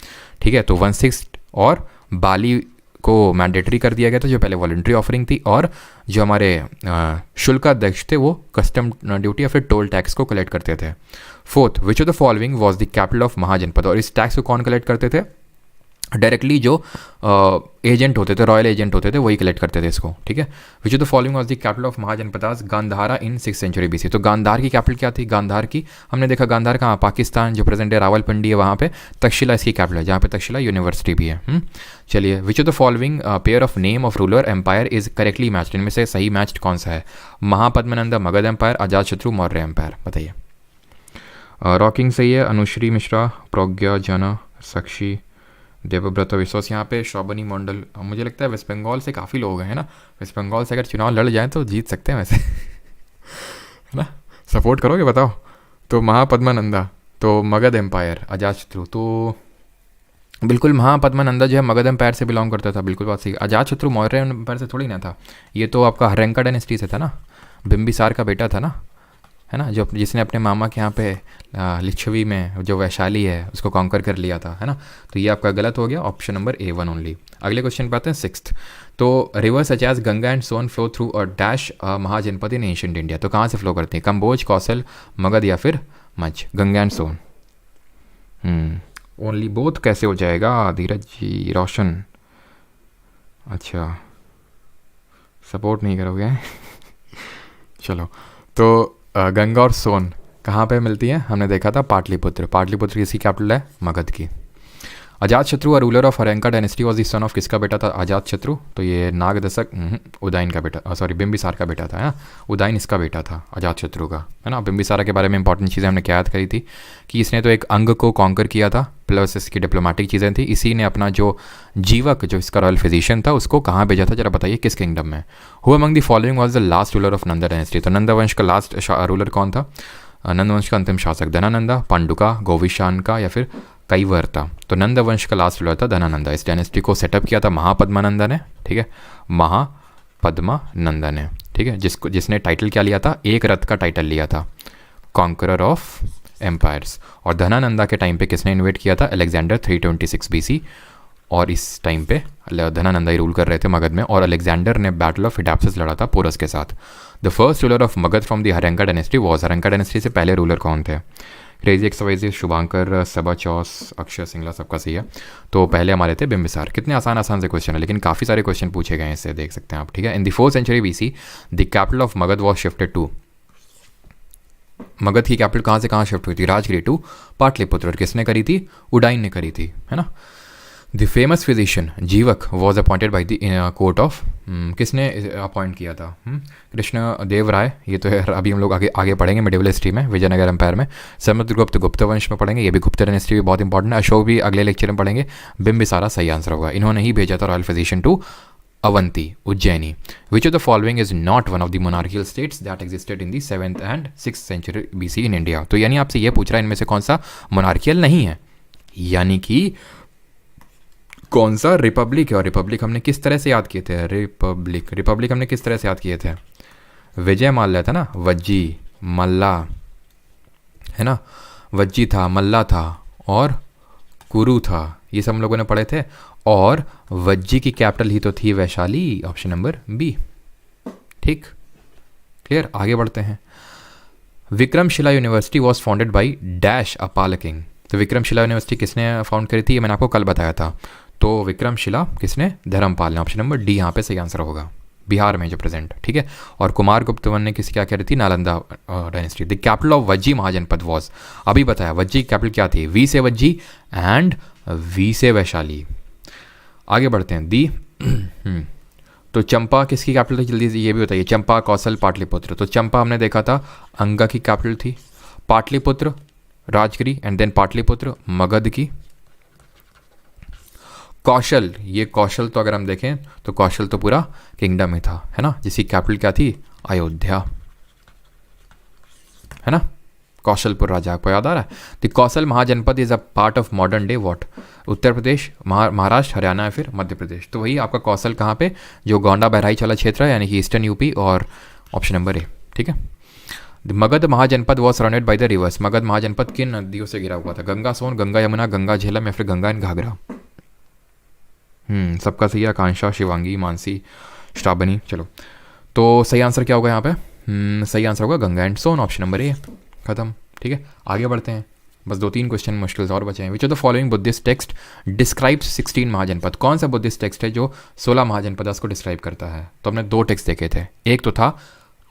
ठीक है। तो 1/6 और बाली को मैंडेटरी कर दिया गया था, जो पहले वॉलंटरी ऑफरिंग थी, और जो हमारे शुल्क अध्यक्ष थे वो कस्टम ड्यूटी या फिर टोल टैक्स को कलेक्ट करते थे। Fourth, which of the following was the capital of Mahajanapada, और इस टैक्स को कौन कलेक्ट करते थे? डायरेक्टली जो एजेंट होते थे, रॉयल एजेंट होते थे, वही कलेक्ट करते थे इसको, ठीक है। Which of the following was the capital of Mahajanapadas Gandhara in 6th century BC. तो गांधार की कैपिटल क्या थी? गांधार की हमने देखा, गांधार कहाँ? पाकिस्तान, जो प्रेजेंट है रावलपिंडी है वहाँ पे। तक्षशिला इसकी कैपिटल है, जहाँ पे तक्षशिला यूनिवर्सिटी भी है। चलिए, which of the following pair of name of ruler empire is correctly matched, इनमें से सही मैच्ड कौन सा है? Mahapadmananda Magadha empire, Ajatashatru Maurya empire. बताइए। रॉकिंग सही है, अनुश्री मिश्रा, प्रज्ञा जन, साक्षी, देवव्रत विश्वास, यहाँ पे शोभनी मंडल। मुझे लगता है वेस्ट बंगाल से काफ़ी लोग हैं, है ना। वेस्ट बंगाल से अगर चुनाव लड़ जाएं तो जीत सकते हैं वैसे है ना। सपोर्ट करोगे बताओ। तो महापद्मानंदा, तो मगध एम्पायर, अजातशत्रु, तो बिल्कुल महापद्मानंदा जो है मगध एम्पायर से बिलोंग करता था, बिल्कुल बात सही। अजातशत्रु मौर्य एम्पायर से थोड़ी ना था, ये तो आपका हर्यंका डायनेस्टी से था ना, बिंबिसार का बेटा था ना, है ना, जो जिसने अपने मामा के यहाँ पे लिच्छवी में जो वैशाली है उसको कॉन्कर कर लिया था, है ना। तो ये आपका गलत हो गया, ऑप्शन नंबर A1 ओनली। अगले क्वेश्चन पे आते हैं 6th। तो river such as Ganga and Son flow through a dash Mahajanapada in ancient India. तो कहाँ से फ्लो करती है? कंबोज, कौशल, मगध या फिर मच? Ganga and Son. Only both कैसे हो जाएगा? धीरज जी, रोशन, अच्छा सपोर्ट नहीं करोगे चलो, तो गंगा और सोन कहाँ पे मिलती हैं? हमने देखा था पाटलिपुत्र। पाटलिपुत्र किसकी कैपिटल है? मगध की। Ajatashatru, ruler of Haryanka dynasty, was the son of किसका बेटा था? अजातशत्रु, तो ये नागदशक उदयन का बेटा, सॉरी बिंबिसार का बेटा था, है ना। उदयन इसका बेटा था अजातशत्रु का, है ना। बिंबिसारा के बारे में इंपॉर्टेंट चीज़ें हमने क्या याद करी थी कि इसने तो एक अंग को कॉन्कर किया था, प्लस इसकी डिप्लोमेटिक चीज़ें थी। इसी ने अपना जो जीवक, जो इसका रॉयल फिजिशियन था, उसको कहाँ भेजा था? जरा बताइए, किस किंगडम में? Who among the following was the last ruler of Nanda dynasty. तो नंदा वंश का लास्ट रूलर कौन था? नंद वंश का अंतिम शासक धनानंदा, पांडुका, गोविशानका या फिर कैवर्ता। तो नंद वंश का लास्ट रूलर था धनानंदा। इस डायनेस्टी को सेटअप किया था महापद्मानंदा ने, ठीक है, महापद्मानंदा ने, ठीक है, जिसने टाइटल क्या लिया था? एक रथ का टाइटल लिया था, कॉन्करर ऑफ एम्पायर्स। और धनानंदा के टाइम पे किसने इन्वेट किया था? Alexander 326 BC। और इस टाइम पे धनानंदा ही रूल कर रहे थे मगध में, और अलेक्जेंडर ने बैटल ऑफ हिडाप्सिस लड़ा था पोरस के साथ। The first ruler of Magadh from the Haryanka dynasty was, Haryanka dynasty से पहले रूलर कौन थे? क्रेजी एक्सवाइजी, शुभांकर, सबा चौस, अक्षय सिंगला, सबका सही है। तो पहले हमारे थे बिंबिसार। कितने आसान आसान से क्वेश्चन है, लेकिन काफ़ी सारे क्वेश्चन पूछे गए हैं, इससे देख सकते हैं आप, ठीक है। In the 4th century BC the capital of Magadha was shifted to, Magadha की कैपिटल कहाँ से कहाँ शिफ्ट हुई थी? राजगिरी टू पाटलिपुत्र। और किसने करी थी? उदयन ने करी थी, है ना। द फेमस फिजिशियन जीवक was appointed by the court of, किसने अपॉइंट किया था? कृष्ण देव राय। ये तो है, अभी हम लोग आगे पढ़ेंगे मिडिवल हिस्ट्री में, विजयनगर एम्पायर में। समुद्रगुप्त गुप्त वंश में पढ़ेंगे, ये भी गुप्त डायनेस्टी भी बहुत इंपॉर्टेंट है। अशोक भी अगले लेक्चर में पढ़ेंगे। बिंबिसारा सही आंसर होगा, इन्होंने ही भेजा था royal physician to Avanti, Ujjaini. Which of the following is not one of the monarchical states that existed in the 7th and 6th century BC in India. तो यानी आपसे ये पूछ रहा है इनमें से कौन सा मोनार्कियल नहीं है, यानी कि कौन सा रिपब्लिक है। और रिपब्लिक हमने किस तरह से याद किए थे? रिपब्लिक हमने किस तरह से याद किए थे? विजय माल्या था ना, वज्जी, मल्ला, है ना, वज्जी था, मल्ला था और कुरु था, ये सब हम लोगों ने पढ़े थे। और वज्जी की कैपिटल ही तो थी वैशाली, ऑप्शन नंबर B, ठीक, क्लियर। आगे बढ़ते हैं। Vikramshila university was founded by dash a Pal king. तो विक्रमशिला यूनिवर्सिटी किसने फाउंड करी थी? ये मैंने आपको कल बताया था। तो विक्रमशिला किसने? धर्मपाल ने, ऑप्शन नंबर D यहाँ पे सही आंसर होगा, बिहार में जो प्रेजेंट, ठीक है। और कुमार गुप्त वन ने किसी क्या करी थी? Nalanda dynasty. The capital of Vajji Mahajanapada was, अभी बताया, वज्जी की कैपिटल क्या थी? V से वज्जी एंड V से वैशाली। आगे बढ़ते हैं। दी तो चंपा किसकी कैपिटल थी? जल्दी से ये भी बताइए। चंपा, कौशल, पाटलिपुत्र। तो चंपा हमने देखा था अंगा की कैपिटल थी, पाटलिपुत्र राजगिरी एंड देन पाटलिपुत्र मगध की। कौशल, ये कौशल तो अगर हम देखें तो कौशल तो पूरा किंगडम ही था, है ना, जिसकी कैपिटल क्या थी? अयोध्या, है ना, कौशलपुर राजा, आपको याद आ रहा है? The Kaushal Mahajanapada is a part of modern day what? Uttar Pradesh, Maharashtra, Haryana या फिर मध्य प्रदेश। तो वही आपका कौशल कहाँ पे? जो गोंडा बहराइच वाला क्षेत्र है, यानी कि ईस्टर्न यूपी, और ऑप्शन नंबर A, ठीक है। Magadh Mahajanapada was surrounded by the rivers. Magadh Mahajanapada किन नदियों से घिरा हुआ था? गंगा सोन, गंगा यमुना, गंगा झेलम या फिर गंगा एंड घाघरा? सबका सही है, आकांक्षा, शिवांगी, मानसी, श्रावणी। चलो तो सही आंसर क्या होगा यहाँ पे? सही आंसर होगा Ganga and Son, option number A. खत्म। ठीक है, आगे बढ़ते हैं। बस 2-3 क्वेश्चन मुश्किल और बचे हैं। विच of the following Buddhist text describes 16 महाजनपद? कौन सा बुद्धिस्ट टेक्स्ट है जो 16 महाजनपद को डिस्क्राइब करता है? तो हमने 2 टेक्स्ट देखे थे, एक तो था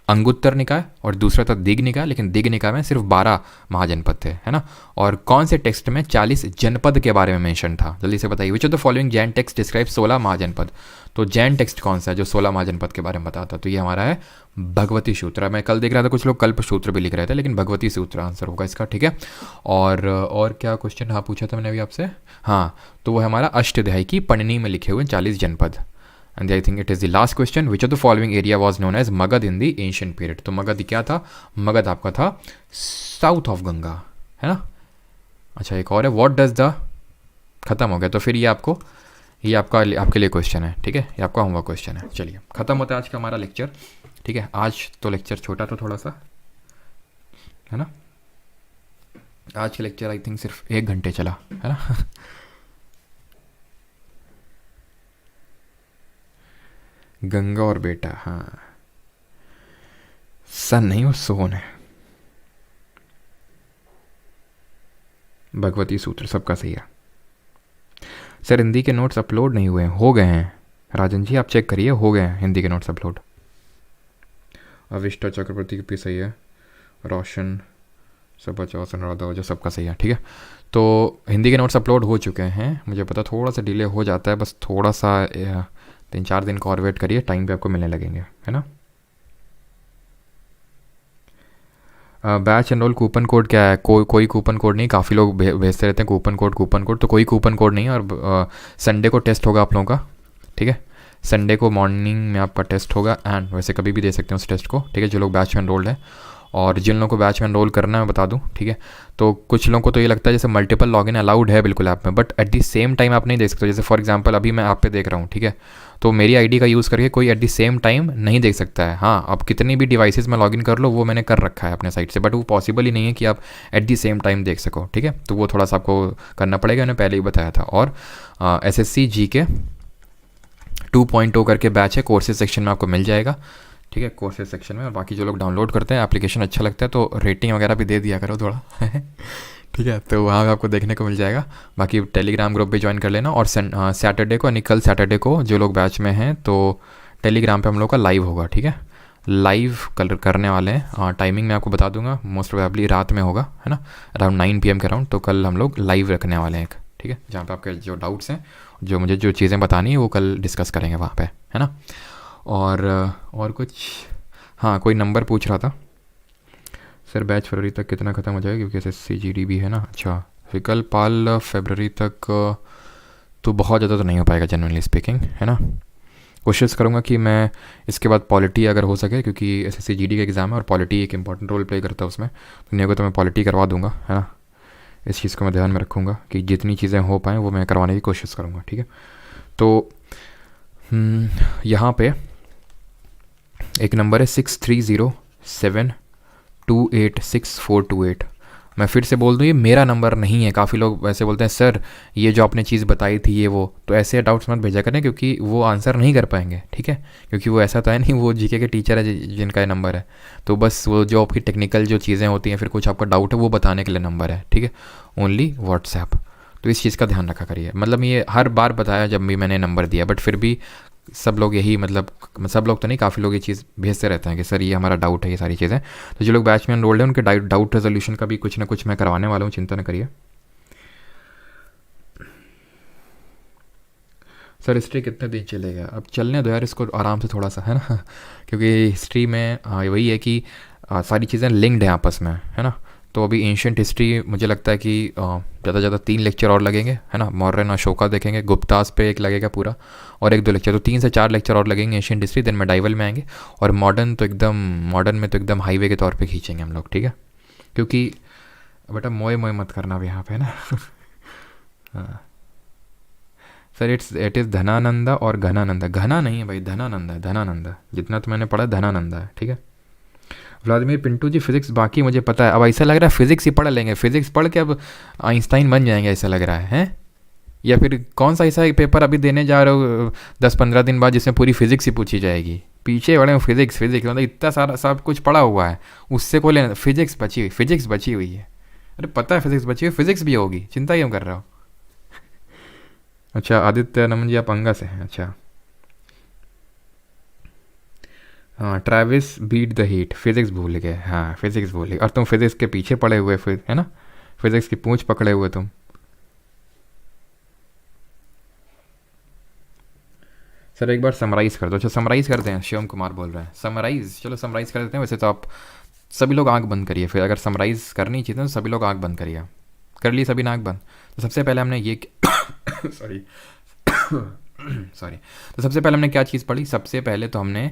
अंगुत्तर निकाय और दूसरा था दिग निकाय, लेकिन दिग निकाय में सिर्फ 12 महाजनपद थे, है ना। और कौन से टेक्स्ट में 40 जनपद के बारे में मेंशन था? जल्दी से बताइए। विच of the following Jain text describe 16 महाजनपद? तो जैन टेक्स्ट कौन सा है जो 16 महाजनपद के बारे में बताता? तो ये हमारा है भगवती सूत्र। मैं कल देख रहा था कुछ लोग कल्प सूत्र भी लिख रहे थे, लेकिन भगवती सूत्र आंसर होगा इसका। ठीक है, और क्या क्वेश्चन हाँ पूछा था मैंने अभी आपसे? हाँ, तो वो हमारा अष्टाध्यायी की पढ़नी में लिखे हुए 40 जनपद। And I think it is the last question. Which of the following area was known as Magadha in the ancient period? तो मगध क्या था? मगध आपका था साउथ ऑफ गंगा, है ना। अच्छा, एक और है, व्हाट डज द, खत्म हो गया। तो फिर ये आपके लिए क्वेश्चन है। ठीक है, ये आपका होमवर्क क्वेश्चन है। चलिए, खत्म होता है आज का हमारा लेक्चर। ठीक है, आज तो लेक्चर छोटा था थोड़ा सा, है ना। आज का लेक्चर आई थिंक सिर्फ 1 घंटे चला, है ना। गंगा और बेटा, हाँ, सन नहीं, वो सोन है। भगवती सूत्र सबका सही है। सर हिंदी के नोट्स अपलोड नहीं हुए हैं? हो गए हैं राजन जी, आप चेक करिए, हो गए हैं हिंदी के नोट्स अपलोड। अविष्टा चक्रवर्ती की भी सही है, रोशन सबचासन राधा जो सबका सही है। ठीक है, तो हिंदी के नोट्स अपलोड हो चुके हैं। मुझे पता थोड़ा सा डिले हो जाता है, बस थोड़ा सा 3-4 दिन का और वेट करिए, टाइम पे आपको मिलने लगेंगे, है ना। बैच एनरोल कूपन कोड क्या है? कोई कूपन कोड नहीं, काफ़ी लोग भेजते रहते हैं कूपन कोड, तो कोई कूपन कोड नहीं है। और संडे को टेस्ट होगा आप लोगों का। ठीक है, संडे को मॉर्निंग में आपका टेस्ट होगा, एंड वैसे कभी भी दे सकते हैं उस टेस्ट को। ठीक है, जो लोग बैच में एनरोल्ड है, और जिन लोगों को बैच में एनरोल करना है मैं बता दूं। ठीक है, तो कुछ लोगों को तो ये लगता है जैसे मल्टीपल लॉगिन अलाउड है बिल्कुल ऐप में, but at the same time आप नहीं देख सकते। जैसे फॉर एग्जांपल अभी मैं आप पे देख रहा हूँ, ठीक है, तो मेरी आईडी का यूज़ करके कोई एट द सेम टाइम नहीं देख सकता है। हाँ, आप कितनी भी डिवाइसेस में लॉगिन कर लो, वो मैंने कर रखा है अपने साइट से, बट वो पॉसिबल ही नहीं है कि आप एट द सेम टाइम देख सको। ठीक है, तो वो थोड़ा सा आपको करना पड़ेगा, मैंने पहले ही बताया था। और SSC GK 2.0 करके बैच है, कोर्सेज सेक्शन में आपको मिल जाएगा। ठीक है, कोर्सेज सेक्शन में। और बाकी जो लोग डाउनलोड करते हैं एप्लीकेशन अच्छा लगता है तो रेटिंग वगैरह भी दे दिया करो थोड़ा। ठीक है, तो वहाँ पे आपको देखने को मिल जाएगा। बाकी टेलीग्राम ग्रुप भी ज्वाइन कर लेना। और सैटरडे को, यानी कल सैटरडे को जो लोग बैच में हैं तो टेलीग्राम पे हम लोग का लाइव होगा। ठीक है, लाइव कल करने वाले हैं। टाइमिंग मैं आपको बता दूंगा, मोस्ट प्रोबेबली रात में होगा, है ना, अराउंड 9 PM के अराउंड। तो कल हम लोग लाइव रखने वाले हैं एक। ठीक है, जहाँ पे आपके जो डाउट्स हैं, जो मुझे जो चीज़ें बतानी है, वो कल डिस्कस करेंगे वहाँ पे, है ना। और कुछ, हाँ, कोई नंबर पूछ रहा था सर, बैच फरवरी तक कितना ख़त्म हो जाएगा क्योंकि SSC GD भी है ना। अच्छा, विकल्प पाल फरवरी तक तो बहुत ज़्यादा तो नहीं हो पाएगा जनरली स्पीकिंग, है ना। कोशिश करूँगा कि मैं इसके बाद पॉलिटी अगर हो सके, क्योंकि SSC GD का एग्ज़ाम है और पॉलिटी एक इंपॉर्टेंट रोल प्ले करता है उसमें, तो नहीं होगा तो मैं पॉलिटी करवा दूँगा, है ना। इस चीज़ को मैं ध्यान में रखूँगा कि जितनी चीज़ें हो पाएँ वो मैं करवाने की कोशिश करूँगा। ठीक है, तो यहाँ पे एक नंबर है 6307286428। मैं फिर से बोल दूँ, ये मेरा नंबर नहीं है। काफ़ी लोग वैसे बोलते हैं सर ये जो आपने चीज़ बताई थी ये वो, तो ऐसे डाउट्स मत भेजा करें क्योंकि वो आंसर नहीं कर पाएंगे। ठीक है, क्योंकि वो ऐसा तो है नहीं, वो GK के टीचर है जिनका ये नंबर है। तो बस वो जो आपकी टेक्निकल जो चीज़ें होती हैं, फिर कुछ आपका डाउट है, वो बताने के लिए नंबर है। ठीक है, ओनली व्हाट्सएप। तो इस चीज़ का ध्यान रखा करिए। मतलब ये हर बार बताया जब भी मैंने नंबर दिया, बट फिर भी सब लोग यही, मतलब सब लोग तो नहीं, काफ़ी लोग ये चीज़ भेजते रहते हैं कि सर ये हमारा डाउट है, ये सारी चीज़ें। तो जो लोग बैच में एनरोल्ड हैं उनके डाउट रेजोल्यूशन का भी कुछ ना कुछ मैं करवाने वाला हूँ, चिंता न करिए। सर हिस्ट्री कितने दिन चलेगा? अब चलने दो यार इसको आराम से थोड़ा सा, है ना। क्योंकि हिस्ट्री में वही है कि सारी चीज़ें लिंक्ड हैं आपस में, है ना। तो अभी एंशियंट हिस्ट्री मुझे लगता है कि ज़्यादा से ज़्यादा 3 लेक्चर और लगेंगे, है ना। मौर्यन अशोका देखेंगे, गुप्तास पे एक लगेगा पूरा, और 1-2 लेक्चर, तो 3 से 4 लेक्चर और लगेंगे एंशियंट हिस्ट्री। देन मेडाइवल में आएंगे, और मॉडर्न में तो एकदम हाईवे के तौर पे खींचेंगे हम लोग। ठीक है, क्योंकि बेटा मोए मत करना अब यहाँ पे, है ना। हाँ सर, इट इज़ धनानंदा और घनानंदा। घना नहीं है भाई, धनानंदा है, धनानंदा। जितना तो मैंने पढ़ा धनानंदा है। ठीक है, व्लादिमीर पिंटू जी, फिजिक्स बाकी मुझे पता है। अब ऐसा लग रहा है फिजिक्स ही पढ़ लेंगे, फिजिक्स पढ़ के अब आइंस्टाइन बन जाएंगे, ऐसा लग रहा है। या फिर कौन सा ऐसा एक पेपर अभी देने जा रहे हो 10-15 दिन बाद जिसमें पूरी फिजिक्स ही पूछी जाएगी? पीछे बड़े फिजिक्स फिजिक्स मतलब इतना सारा सब कुछ पड़ा हुआ है, उससे कोई लेना, फिजिक्स बची हुई है। अरे पता है फिजिक्स बची हुई, फिजिक्स भी होगी, चिंता क्यों कर रहा हो? अच्छा आदित्य नमन जी आप अंगा से हैं, अच्छा। हाँ Travis beat the heat, physics भूल गए, हाँ फिजिक्स भूल गए, और तुम फिजिक्स के पीछे पड़े हुए फिर, है ना, फिजिक्स की पूंछ पकड़े हुए तुम। सर एक बार समराइज़ कर दो। अच्छा समराइज़ करते हैं, शिवम कुमार बोल रहे हैं समराइज़, चलो समराइज़ कर देते हैं। वैसे तो आप सभी लोग आंख बंद करिए, फिर अगर समराइज़ करनी चाहिए तो सभी लोग आंख बंद करिए। कर ली सभी ने आंख बंद? तो सबसे पहले हमने ये सॉरी सॉरी, तो सबसे पहले हमने क्या चीज़ पढ़ी? सबसे पहले तो हमने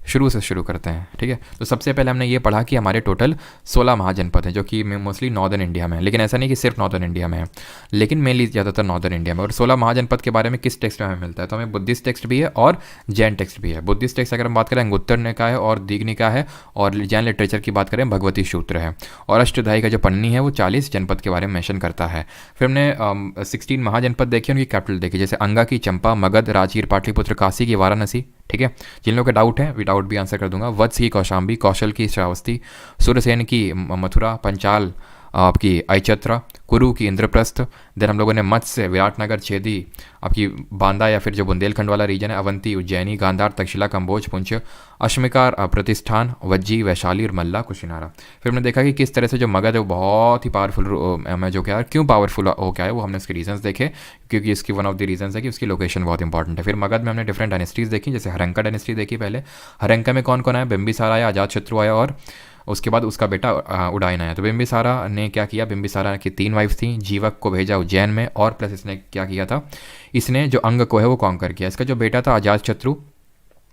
शुरू से शुरू करते हैं, ठीक है। तो सबसे पहले हमने ये पढ़ा कि हमारे टोटल 16 महाजनपद हैं, जो कि मोस्टली नॉर्दर्न इंडिया में है, लेकिन ऐसा नहीं कि सिर्फ नॉर्दर्न इंडिया में है, लेकिन मेनली ज़्यादातर नॉर्दर्न इंडिया में। और 16 महाजनपद के बारे में किस टेक्स्ट में हमें मिलता है? तो हमें बुद्धिस्ट टेक्स्ट भी है और जैन टेक्स्ट भी है। बुद्धिस्ट टेक्स्ट अगर हम बात करें अंगुत्तर निकाय है और दीघनिकाय है, और जैन लिटरेचर की बात करें भगवती सूत्र है। और अष्टधाई का जो पन्नी है वो 40 जनपद के बारे में मैंशन करता है। फिर हमने 16 महाजनपद देखे, उनकी कैपिटल देखी, जैसे अंगा की चंपा, मगध, राजगीर, पाटलिपुत्र, काशी की वाराणसी, ठीक है। जिन लोगों के डाउट है विदाउट भी आंसर कर दूंगा। वत्स की कौशाम्बी, कौशल की श्रावस्ती, सुरसेन की मथुरा, पंचाल आपकी ऐचत्रा, कुरु की इंद्रप्रस्थ, देन हम लोगों ने मत्स्य, विराटनगर, छेदी, आपकी बांदा या फिर जो बुंदेलखंड वाला रीजन है, अवंती, उज्जैनी, गांधार, तक्षशिला, कंबोज, पुंछ, अश्मिकार, प्रतिष्ठान, वज्जी, वैशाली और मल्ला, कुशिनारा। फिर हमने देखा कि किस तरह से जो मगध है वो बहुत ही पावरफुल में जो क्या है, क्यों पावरफुल हो क्या है, वो हमने इसके रीजंस देखे, क्योंकि इसकी वन ऑफ द रीजंस है कि उसकी लोकेशन बहुत इंपॉर्टेंट है। फिर मगध में हमने डिफरेंट डायनेस्टीज देखी, जैसे हरंका डायनेस्टी देखी पहले। हरंका में कौन कौन आया? बिंबिसार आया, अजातशत्रु आया, और उसके बाद उसका बेटा उडायन आया। तो बिंबिसारा ने क्या किया? बिंबिसारा की 3 वाइफ थी, जीवक को भेजा उज्जैन में, और प्लस इसने क्या किया था, इसने जो अंग को है वो कॉन्कर किया। इसका जो बेटा था अजातशत्रु,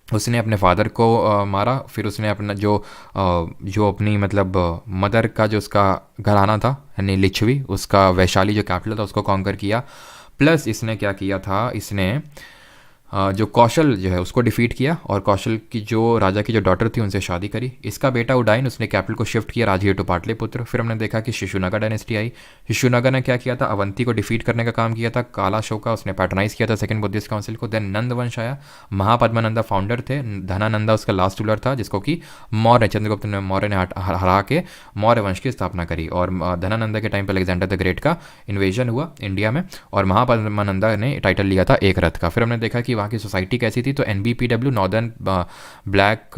उसने अपने फादर को मारा। फिर उसने अपना जो अपनी मतलब मदर का जो उसका घराना था यानी लिच्छवी, उसका वैशाली जो कैपिटल था उसको कॉन्कर किया। प्लस इसने क्या किया था, इसने जो कौशल जो है उसको डिफीट किया, और कौशल की जो राजा की जो डॉटर थी उनसे शादी करी। इसका बेटा उडाइन, उसने कैपिटल को शिफ्ट किया राजगीर टू पाटलिपुत्र। फिर हमने देखा कि शिशुनागा डायनेस्टी आई। शिशुनागा ने क्या किया था? अवंती को डिफीट करने का काम किया था। काला शोका उसने पैटर्नाइज किया था सेकंड बुद्धिस्ट काउंसिल को। देन नंद वंश आया, महापद्मानंदा फाउंडर थे, धनानंदा उसका लास्ट रूलर था, जिसको कि चंद्रगुप्त मौर्य ने हरा के मौर्य वंश की स्थापना करी। और धनानंदा के टाइम पर अलेक्जेंडर द ग्रेट का इन्वेजन हुआ इंडिया में, और महापद्मानंदा ने टाइटल लिया था एक रथ का। फिर हमने देखा कि वहाँ की सोसाइटी कैसी थी, तो NBPW northern black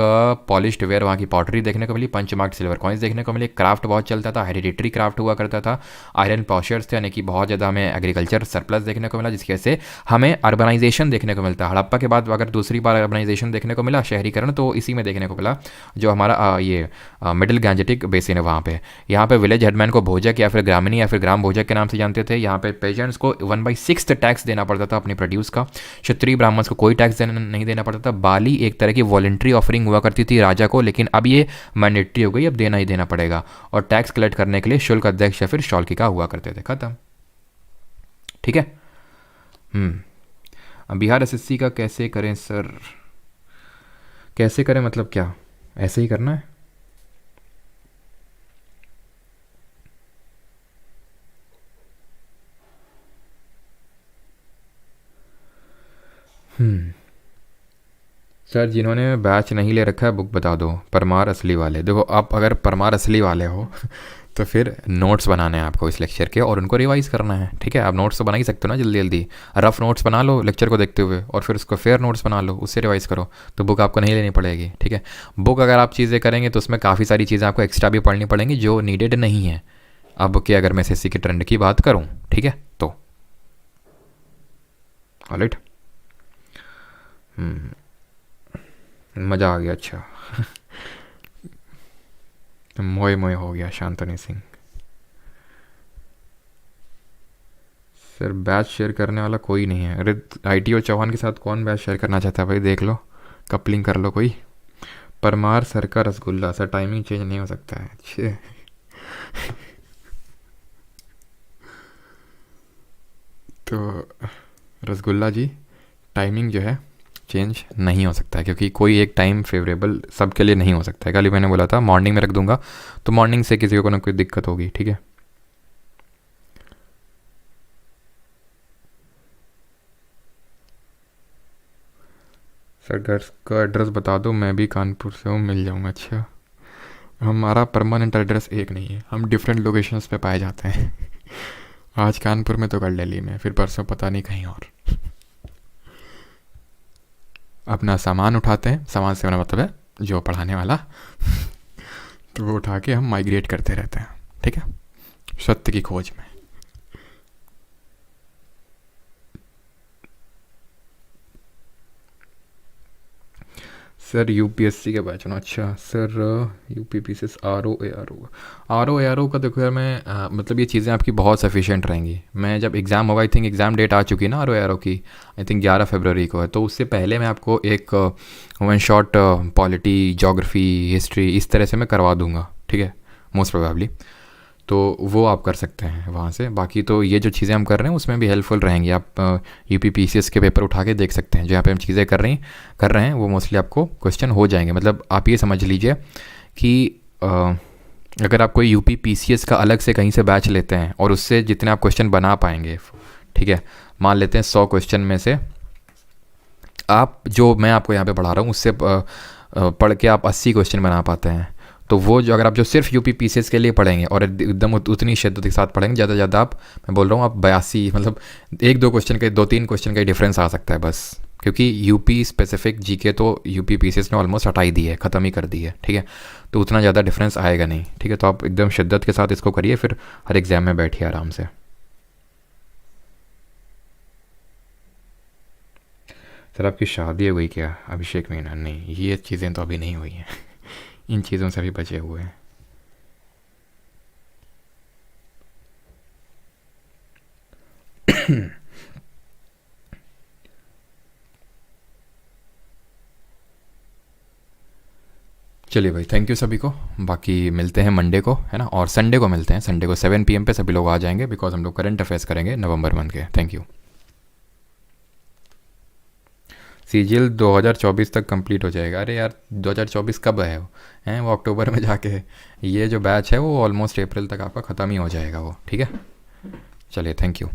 polished where, वहाँ की पॉटरी देखने को मिली, पंचमार्क सिल्वर कॉइन्स देखने को मिले, क्राफ्ट बहुत चलता था, हेरिडिटरी क्राफ्ट हुआ करता था, आयरन पॉशर्स थे, यानी कि बहुत ज़्यादा हमें एग्रीकल्चर सरप्लस देखने को मिला, जिसकी वजह से हमें अर्बनाइजेशन देखने को मिलता है। हड़प्पा के बाद अगर दूसरी बार अर्बनाइजेशन देखने को मिला, शहरीकरण, तो इसी में देखने को मिला, जो हमारा ये मिडिल गैंजेटिक बेसिन है वहाँ पे। यहाँ पे विलेज हेडमैन को भोजक या फिर ग्रामीणी या फिर ग्राम भोजक के नाम से जानते थे। यहाँ पे पेजेंट्स को 1/6 टैक्स देना पड़ता था अपने प्रोड्यूस का। क्षत्रिय ब्राह्मण्स को कोई टैक्स नहीं देना पड़ता था। बाली एक तरह की वॉलंटरी ऑफरिंग हुआ करती थी राजा को, लेकिन अब ये मैंडेटरी हो गई, अब देना ही देना पड़ेगा। और टैक्स कलेक्ट करने के लिए शुल्क अध्यक्ष या फिर शौल्किका हुआ करते थे। खत्म, ठीक है। अब बिहार SSC का कैसे करें सर? कैसे करें मतलब क्या, ऐसे ही करना है? सर जिन्होंने बैच नहीं ले रखा है बुक बता दो, परमार असली वाले। देखो आप अगर परमार असली वाले हो तो फिर नोट्स बनाने हैं आपको इस लेक्चर के, और उनको रिवाइज करना है, ठीक है। आप नोट्स तो बना ही सकते हो ना जल्दी जल्दी, रफ नोट्स बना लो लेक्चर को देखते हुए, और फिर उसको फेयर नोट्स बना लो, उससे रिवाइज करो, तो बुक आपको नहीं लेनी पड़ेगी, ठीक है। बुक अगर आप चीज़ें करेंगे तो उसमें काफ़ी सारी चीज़ें आपको एक्स्ट्रा भी पढ़नी पड़ेंगी जो नीडेड नहीं है। अब के अगर मैं SSC के ट्रेंड की बात करूँ, ठीक है, तो ऑलराइट, मज़ा आ गया। अच्छा मोए मोए हो गया Shantanu Singh. Sir batch share करने वाला कोई नहीं है। अरे ITO चौहान के साथ कौन बैच शेयर करना चाहता है भाई? देख लो, कपलिंग कर लो कोई। परमार सर का रसगुल्ला, सर टाइमिंग चेंज नहीं हो सकता है। अच्छे तो रसगुल्ला जी, टाइमिंग जो है चेंज नहीं हो सकता है, क्योंकि कोई एक टाइम फेवरेबल सबके लिए नहीं हो सकता है। कल ही मैंने बोला था मॉर्निंग में रख दूंगा, तो मॉर्निंग से किसी को ना कोई दिक्कत होगी, ठीक है। सर घर का एड्रेस बता दो, मैं भी कानपुर से हूँ, मिल जाऊँगा। अच्छा, हमारा परमानेंट एड्रेस एक नहीं है, हम डिफरेंट लोकेशंस पे पाए जाते हैं। आज कानपुर में तो कल दिल्ली में, फिर परसों पता नहीं कहीं और। अपना सामान उठाते हैं, सामान से मेरा मतलब है जो पढ़ाने वाला। तो वो उठा के हम माइग्रेट करते रहते हैं, ठीक है, सत्य की खोज में। सर यूपीएससी के बैच ना, अच्छा sir UP P C S R O का देखो यार, मैं मतलब ये चीज़ें आपकी बहुत सफिशिएंट रहेंगी। मैं जब एग्ज़ाम होगा, आई थिंक एग्ज़ाम डेट आ चुकी है ना आर ओ की, आई थिंक 11 फरवरी को है, तो उससे पहले मैं आपको एक one shot polity, geography, history इस तरह से मैं करवा दूंगा, ठीक है, मोस्ट प्रोबेबली। तो वो आप कर सकते हैं वहाँ से। बाकी तो ये जो चीज़ें हम कर रहे हैं उसमें भी हेल्पफुल रहेंगी। आप यूपी पीसीएस के पेपर उठा के देख सकते हैं, जो यहाँ पे हम चीज़ें कर रहे हैं वो मोस्टली आपको क्वेश्चन हो जाएंगे। मतलब आप ये समझ लीजिए कि अगर आप कोई यूपी पीसीएस का अलग से कहीं से बैच लेते हैं और उससे जितने आप क्वेश्चन बना पाएंगे, ठीक है, मान लेते हैं 100 क्वेश्चन में से आप, जो मैं आपको यहाँ पे पढ़ा रहा हूँ उससे पढ़ के आप 80 क्वेश्चन बना पाते हैं, तो वो जो अगर आप जो सिर्फ यूपी पीसीएस के लिए पढ़ेंगे और एकदम उतनी शिद्दत के साथ पढ़ेंगे, ज़्यादा से ज़्यादा आप, मैं बोल रहा हूँ आप 82, मतलब 1-2 क्वेश्चन के, 2-3 क्वेश्चन का डिफरेंस आ सकता है बस। क्योंकि यूपी स्पेसिफिक जीके तो यूपी पीसीएस ने ऑलमोस्ट हटा ही दी है, ख़त्म ही कर दी है, ठीक है, तो उतना ज़्यादा डिफरेंस आएगा नहीं, ठीक है। तो आप एकदम शिद्दत के साथ इसको करिए, फिर हर एग्ज़ाम में बैठिए आराम से। सर आपकी शादी हो गई क्या अभिषेक मीना? नहीं, ये चीज़ें तो अभी नहीं हुई हैं। इन चीज़ों से भी बचे हुए हैं। चलिए भाई, थैंक यू सभी को। बाकी मिलते हैं मंडे को, है ना, और संडे को मिलते हैं। संडे को 7 PM पे सभी लोग आ जाएंगे, बिकॉज हम लोग करंट अफेयर्स करेंगे नवंबर मंथ के। Thank you. सीजीएल 2024 तक कंप्लीट हो जाएगा। अरे यार 2024 कब है वो? हैं वो अक्टूबर में जाके है। ये जो बैच है वो ऑलमोस्ट अप्रैल तक आपका ख़त्म ही हो जाएगा वो, ठीक है। चलिए, थैंक यू।